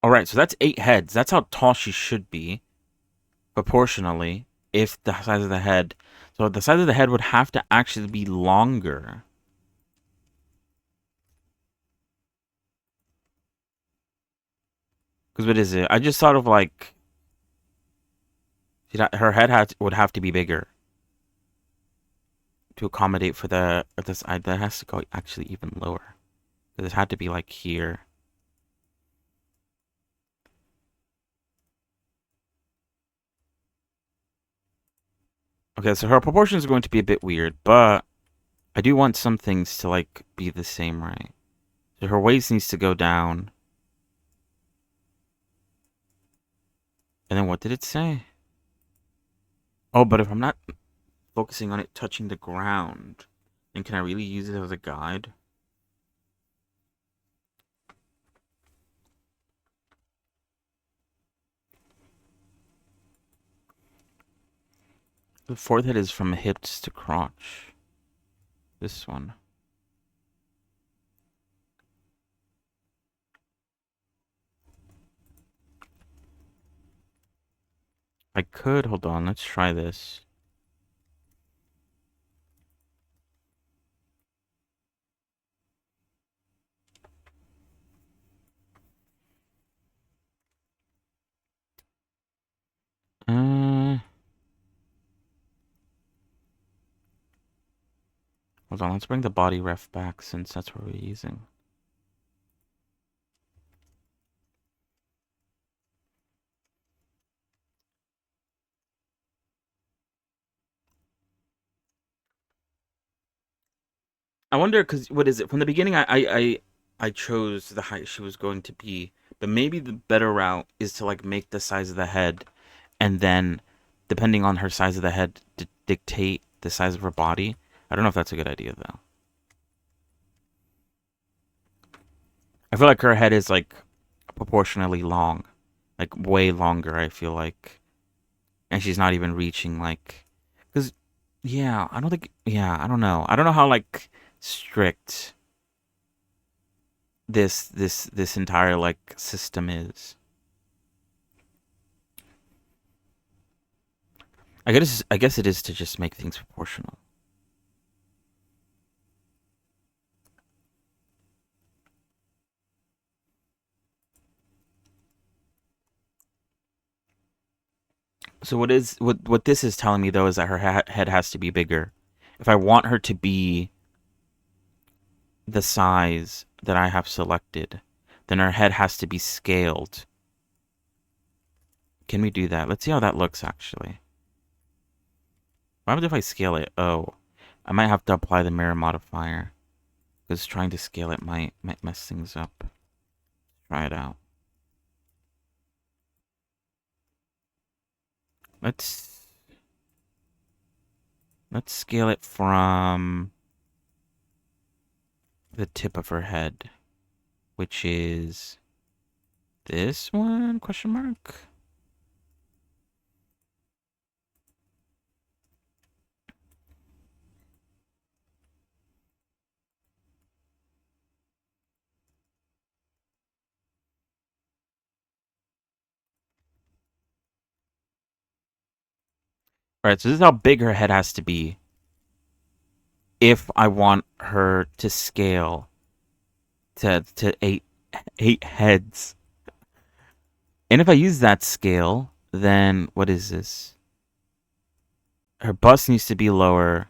S1: All right, so that's 8 heads. That's how tall she should be, proportionally, if the size of the head. So the size of the head would have to actually be longer. Because what is it? I just thought of, like... Her head would have to be bigger to accommodate for this. That has to go actually even lower. Because it had to be, like, here. Okay, so her proportions are going to be a bit weird, but I do want some things to, like, be the same, right? So her waist needs to go down. And then what did it say? Oh, but if I'm not focusing on it touching the ground, then can I really use it as a guide? The fourth head is from hips to crotch. This one. I could, hold on, let's try this. Uh, Hold on. Let's bring the body ref back since that's what we're using. I wonder because what is it from the beginning? I chose the height she was going to be, but maybe the better route is to like make the size of the head, and then depending on her size of the head, dictate the size of her body. I don't know if that's a good idea though. I feel like her head is like proportionally long, like way longer. I feel like, and she's not even reaching like, because yeah, I don't think yeah, I don't know how like strict this entire like system is. I guess it is to just make things proportional. So what this is telling me though is that her head has to be bigger. If I want her to be the size that I have selected, then her head has to be scaled. Can we do that? Let's see how that looks actually. What happens if I scale it? Oh, I might have to apply the mirror modifier because trying to scale it might mess things up. Try it out. Let's let's scale it from the tip of her head, which is this one? Question mark. All right, so this is how big her head has to be if I want her to scale to eight heads. And if I use that scale, then what is this? Her bust needs to be lower.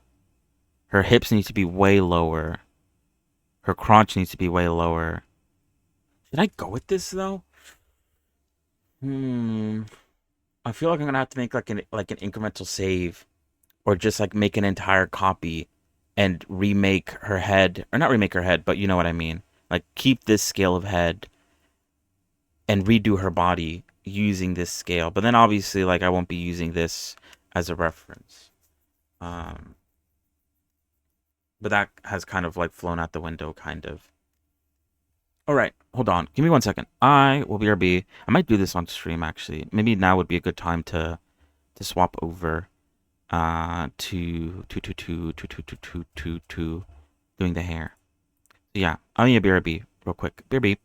S1: Her hips need to be way lower. Her crotch needs to be way lower. Should I go with this though? Hmm. I feel like I'm gonna have to make like an incremental save, or just like make an entire copy and remake her head, or not remake her head, but you know what I mean. Like keep this scale of head and redo her body using this scale. But then obviously, like I won't be using this as a reference. Um, but that has kind of like flown out the window, kind of. All right, hold on. Give me 1 second. I will BRB. I might do this on stream actually. Maybe now would be a good time to swap over to doing the hair. Yeah, I need a BRB real quick. BRB.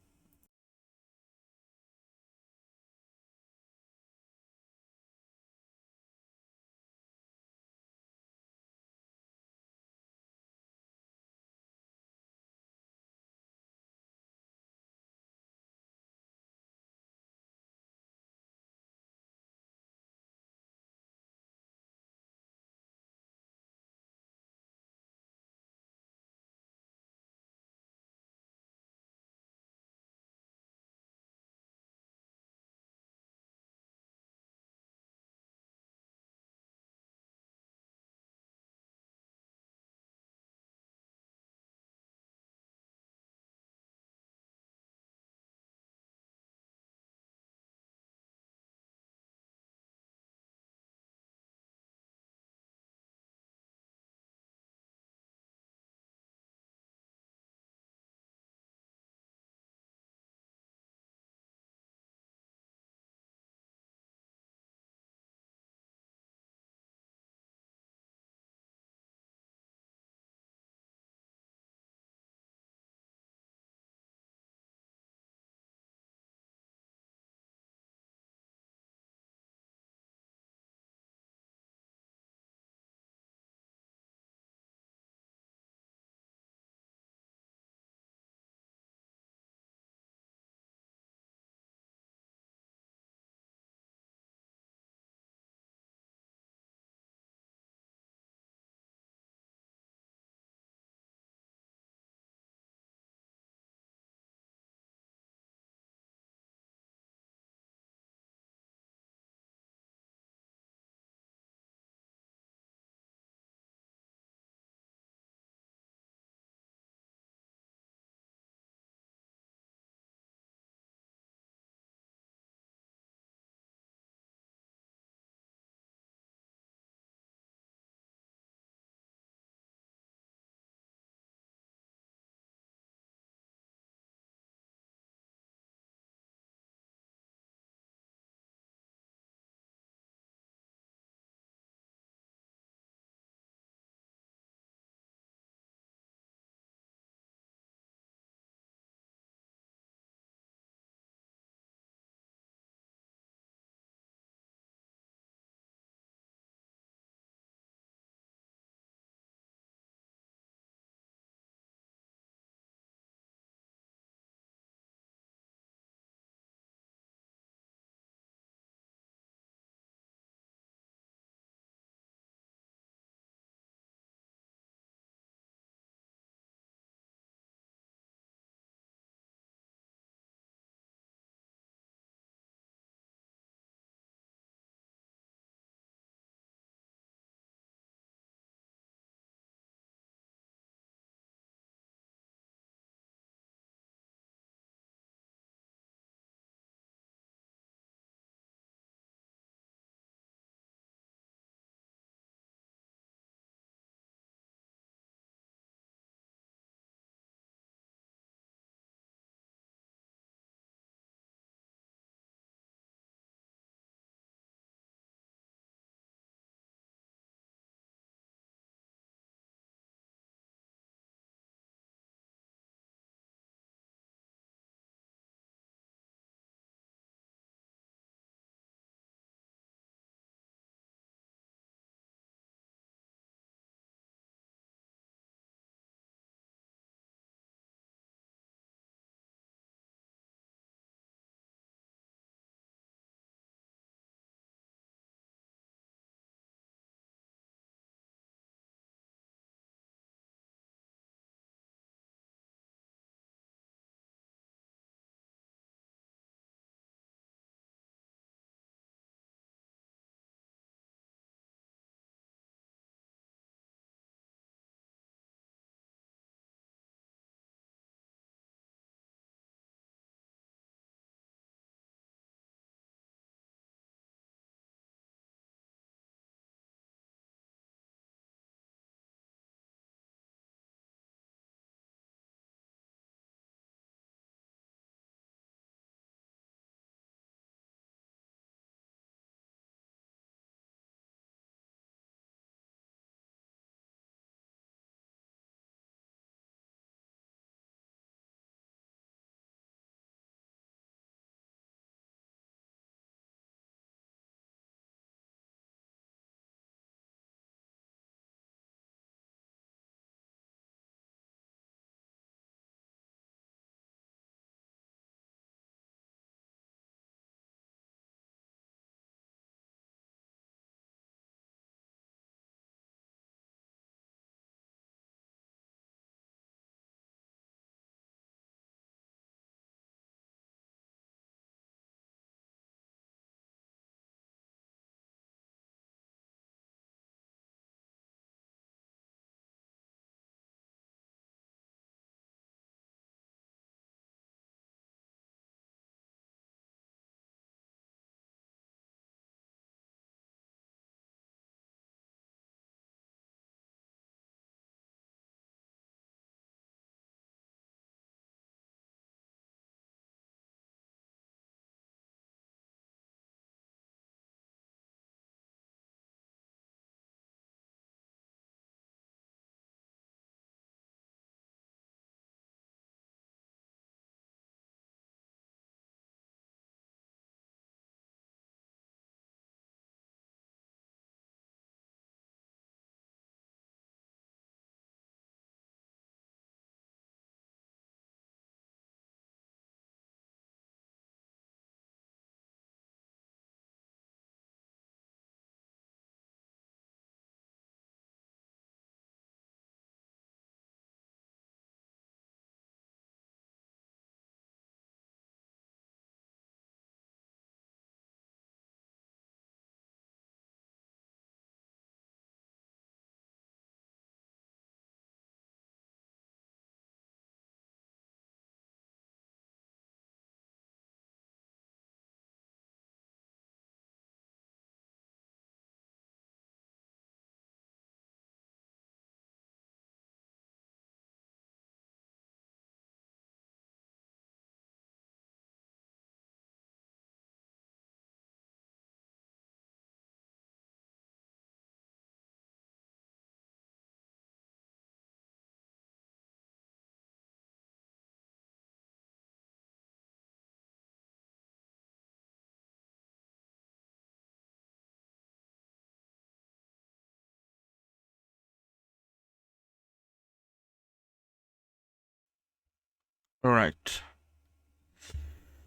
S1: All right.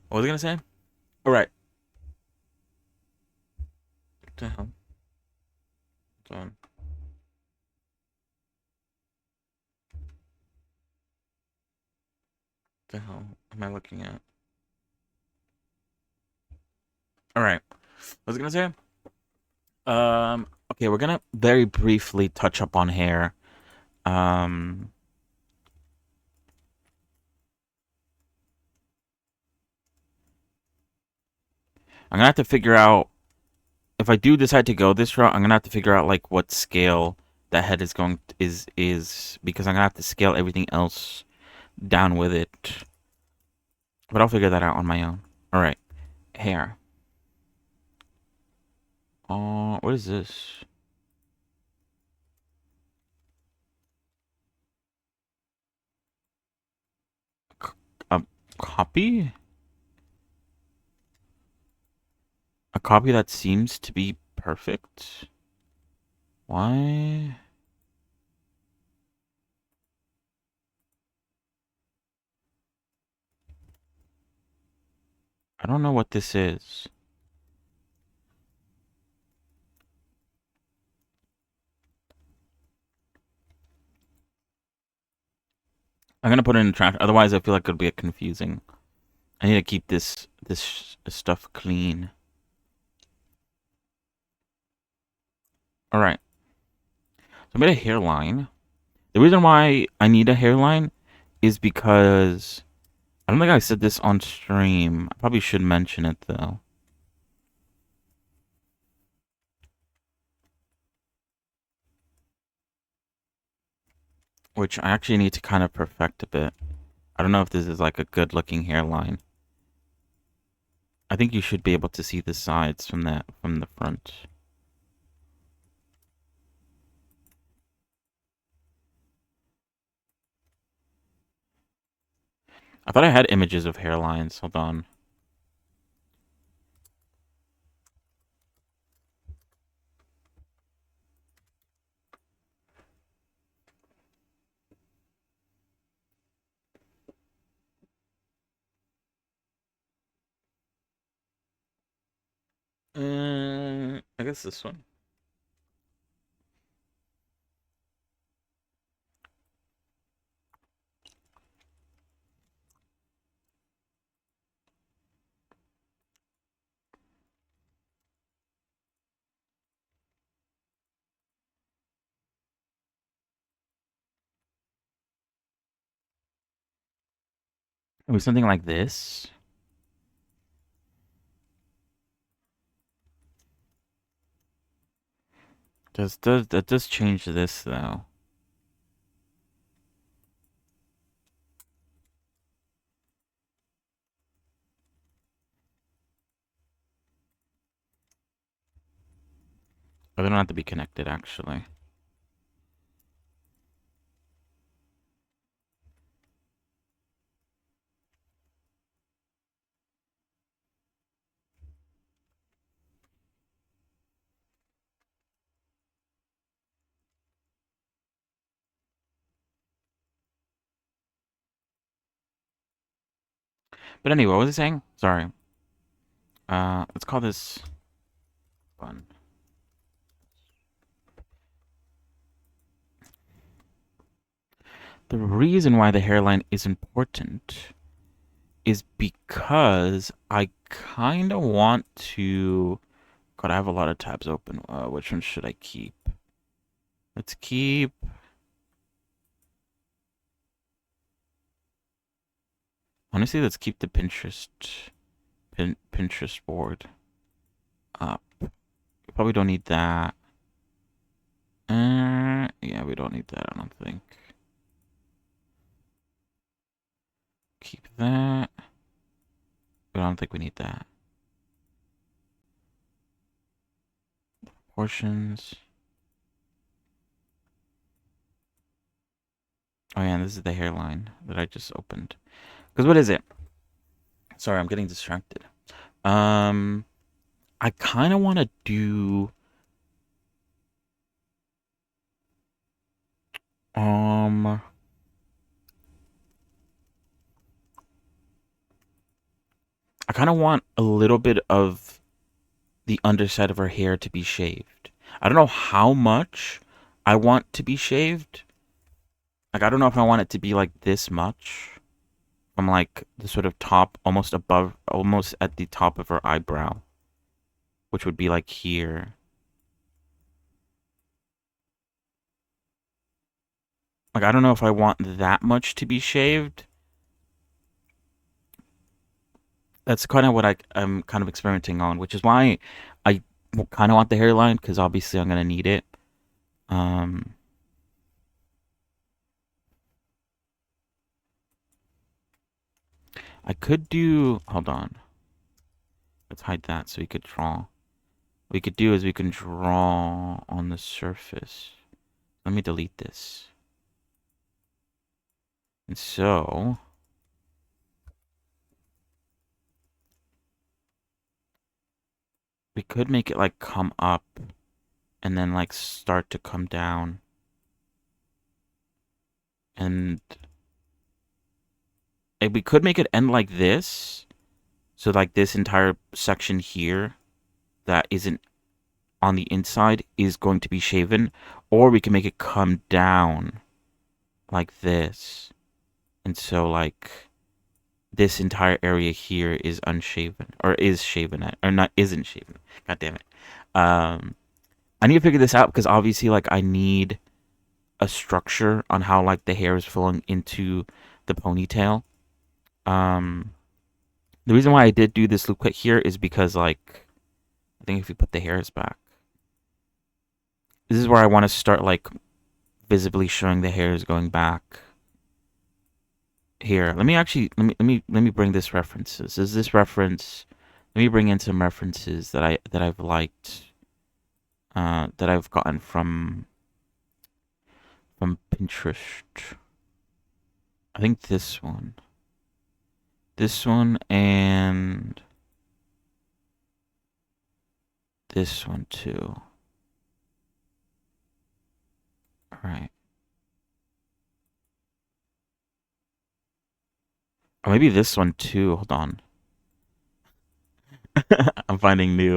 S1: What was I gonna say? All right. What the hell? Hold on. What the hell am I looking at? All right. What was I gonna say? Okay, we're gonna very briefly touch up on hair. Um, I'm gonna have to figure out if I do decide to go this route. I'm gonna have to figure out like what scale that head is going is because I'm gonna have to scale everything else down with it. But I'll figure that out on my own. All right, hair. What is this? C- a copy? A copy that seems to be perfect? Why? I don't know what this is. I'm gonna put it in trash. Otherwise, I feel like it'll be confusing. I need to keep this stuff clean. All right. So I made a hairline. The reason why I need a hairline is because I don't think I said this on stream. I probably should mention it though. Which I actually need to kind of perfect a bit. I don't know if this is like a good looking hairline. I think you should be able to see the sides from the front. I thought I had images of hairlines. Hold on. I guess this one. It was something like this. Does change this though? Or they don't have to be connected actually. But anyway, what was I saying? Sorry. Let's call this fun. The reason why the hairline is important is because I kind of want to. God, I have a lot of tabs open. Which one should I keep? Let's keep. Honestly, let's keep the Pinterest board up. We probably don't need that. Yeah, we don't need that. I don't think. Keep that. But I don't think we need that. Portions. Oh yeah, this is the hairline that I just opened. Because what is it? Sorry, I'm getting distracted. Um, I kind of want to do. Um, kind of want a little bit of the underside of her hair to be shaved. I don't know how much I want to be shaved. Like, I don't know if I want it to be like this much from like the sort of top, almost above, almost at the top of her eyebrow, which would be like here. Like, I don't know if I want that much to be shaved. That's kind of what I'm kind of experimenting on, which is why I kind of want the hairline, because obviously I'm gonna need it. Um, I could do. Hold on. Let's hide that so we could draw. What we could do is we can draw on the surface. Let me delete this. And so we could make it like come up and then like start to come down. And we could make it end like this. So like this entire section here that isn't on the inside is going to be shaven. Or we can make it come down like this. And so like this entire area here is unshaven. Or is shaven. Or not, isn't shaven. God damn it. I need to figure this out because obviously like I need a structure on how like the hair is flowing into the ponytail. The reason why I did do this loop cut here is because like I think if we put the hairs back, this is where I want to start like visibly showing the hairs going back. Here, let me bring this references. Is this reference? Let me bring in some references that I've liked, that I've gotten from Pinterest. I think this one, and this one too. All right. Or maybe this one too. Hold on. I'm finding new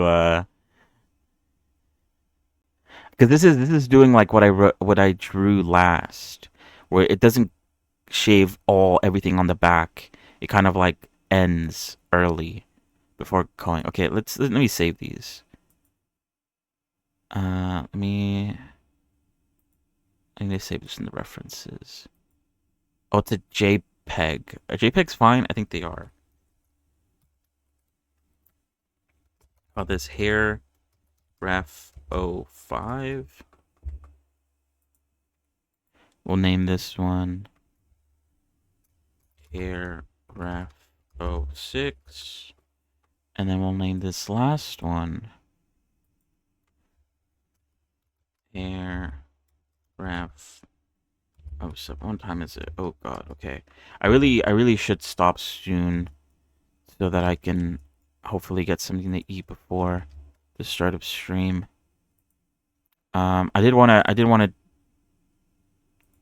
S1: because this is doing like what I drew last, where it doesn't shave everything on the back. It kind of like ends early before going. Okay, let me save these. Let me. I need to save this in the references. Oh, it's a JPEG. A JPEG's fine. I think they are. Oh, this hair ref 05. We'll name this one hair ref 06. And then we'll name this last one hair ref 07. What time is it? Oh god, okay. I really should stop soon so that I can hopefully get something to eat before the start of stream. I did wanna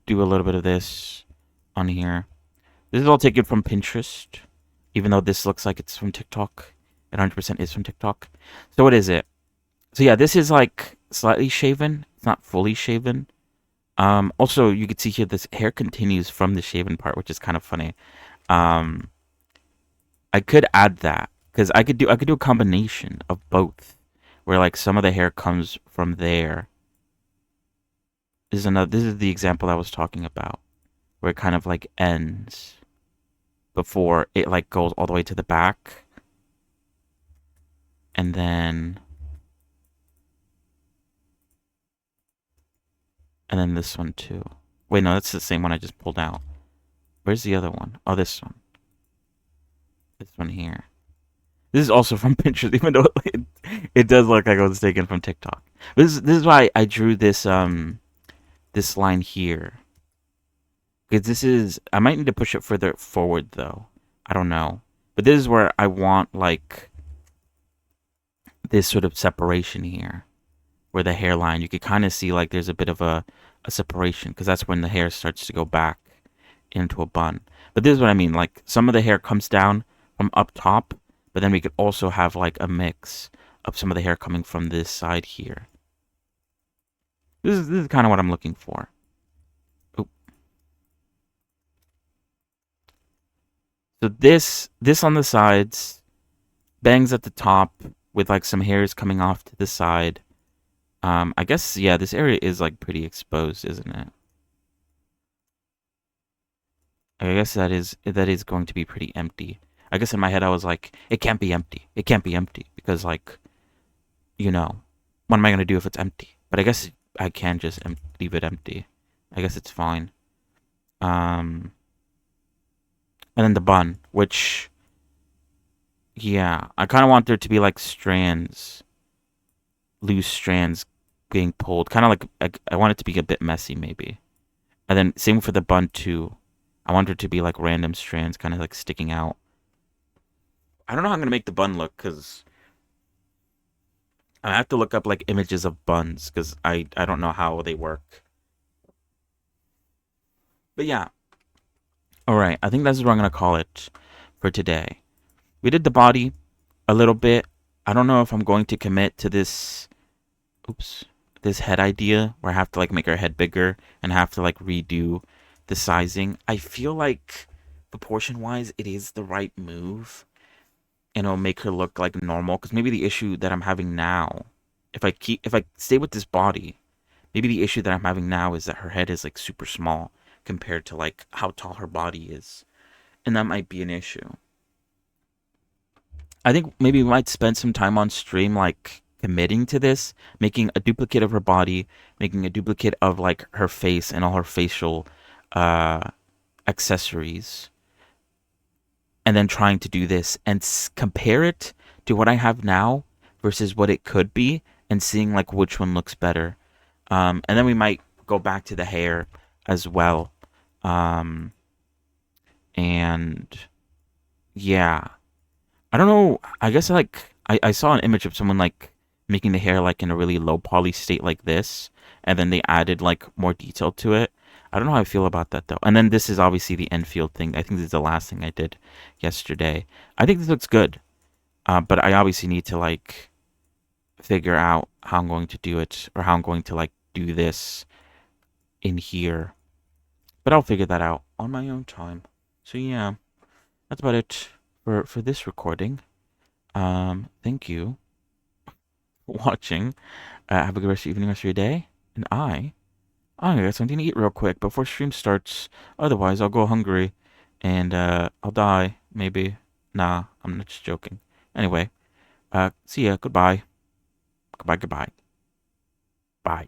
S1: do a little bit of this on here. This is all taken from Pinterest, even though this looks like it's from TikTok. It 100% is from TikTok. So what is it? So yeah, this is like slightly shaven. It's not fully shaven. Also, you can see here this hair continues from the shaven part, which is kind of funny. I could add that because I could do a combination of both, where like some of the hair comes from there. This is the example I was talking about, where it kind of like ends before it like goes all the way to the back, and then this one too. Wait, no, that's the same one I just pulled out. Where's the other one? Oh, this one. This one here. This is also from Pinterest, even though it does look like it was taken from TikTok. This is why I drew this this line here. Because this is, I might need to push it further forward though. I don't know. But this is where I want like this sort of separation here. Where the hairline, you could kind of see like there's a bit of a separation. Because that's when the hair starts to go back into a bun. But this is what I mean. Like some of the hair comes down from up top. But then we could also have like a mix of some of the hair coming from this side here. This is kind of what I'm looking for. Oop. So this on the sides, bangs at the top with like some hairs coming off to the side. I guess yeah, this area is like pretty exposed, isn't it? I guess that is going to be pretty empty. I guess in my head I was like, it can't be empty. It can't be empty because like, you know, what am I gonna do if it's empty? But I guess I can just leave it empty. I guess it's fine. Um, and then the bun, which yeah, I kind of want there to be like strands, loose strands being pulled, kind of like I want it to be a bit messy maybe. And then same for the bun too. I want there to be like random strands kind of like sticking out. I don't know how I'm gonna make the bun look because I have to look up like images of buns because I don't know how they work. But yeah, all right. I think that's what I'm gonna call it for today. We did the body a little bit. I don't know if I'm going to commit to this. Oops, this head idea where I have to like make her head bigger and have to like redo the sizing. I feel like proportion wise, it is the right move, and it'll make her look like normal. Because maybe the issue that I'm having now, if I stay with this body, maybe the issue that I'm having now is that her head is like super small compared to like how tall her body is. And that might be an issue. I think maybe we might spend some time on stream like committing to this, making a duplicate of her body, making a duplicate of like her face and all her facial uh accessories, and then trying to do this and compare it to what I have now versus what it could be and seeing like which one looks better. And then we might go back to the hair as well. Um, and yeah, I don't know. I guess like I saw an image of someone like making the hair like in a really low poly state like this, and then they added like more detail to it. I don't know how I feel about that though. And then this is obviously the Enfield thing. I think this is the last thing I did yesterday. I think this looks good, but I obviously need to like figure out how I'm going to do it or how I'm going to like do this in here. But I'll figure that out on my own time. So yeah, that's about it for this recording. Thank you for watching. Have a good rest of your evening, rest of your day. And I'm gonna get something to eat real quick before stream starts. Otherwise, I'll go hungry and I'll die. Maybe. Nah, I'm not just joking. Anyway, see ya. Goodbye. Goodbye. Goodbye. Bye.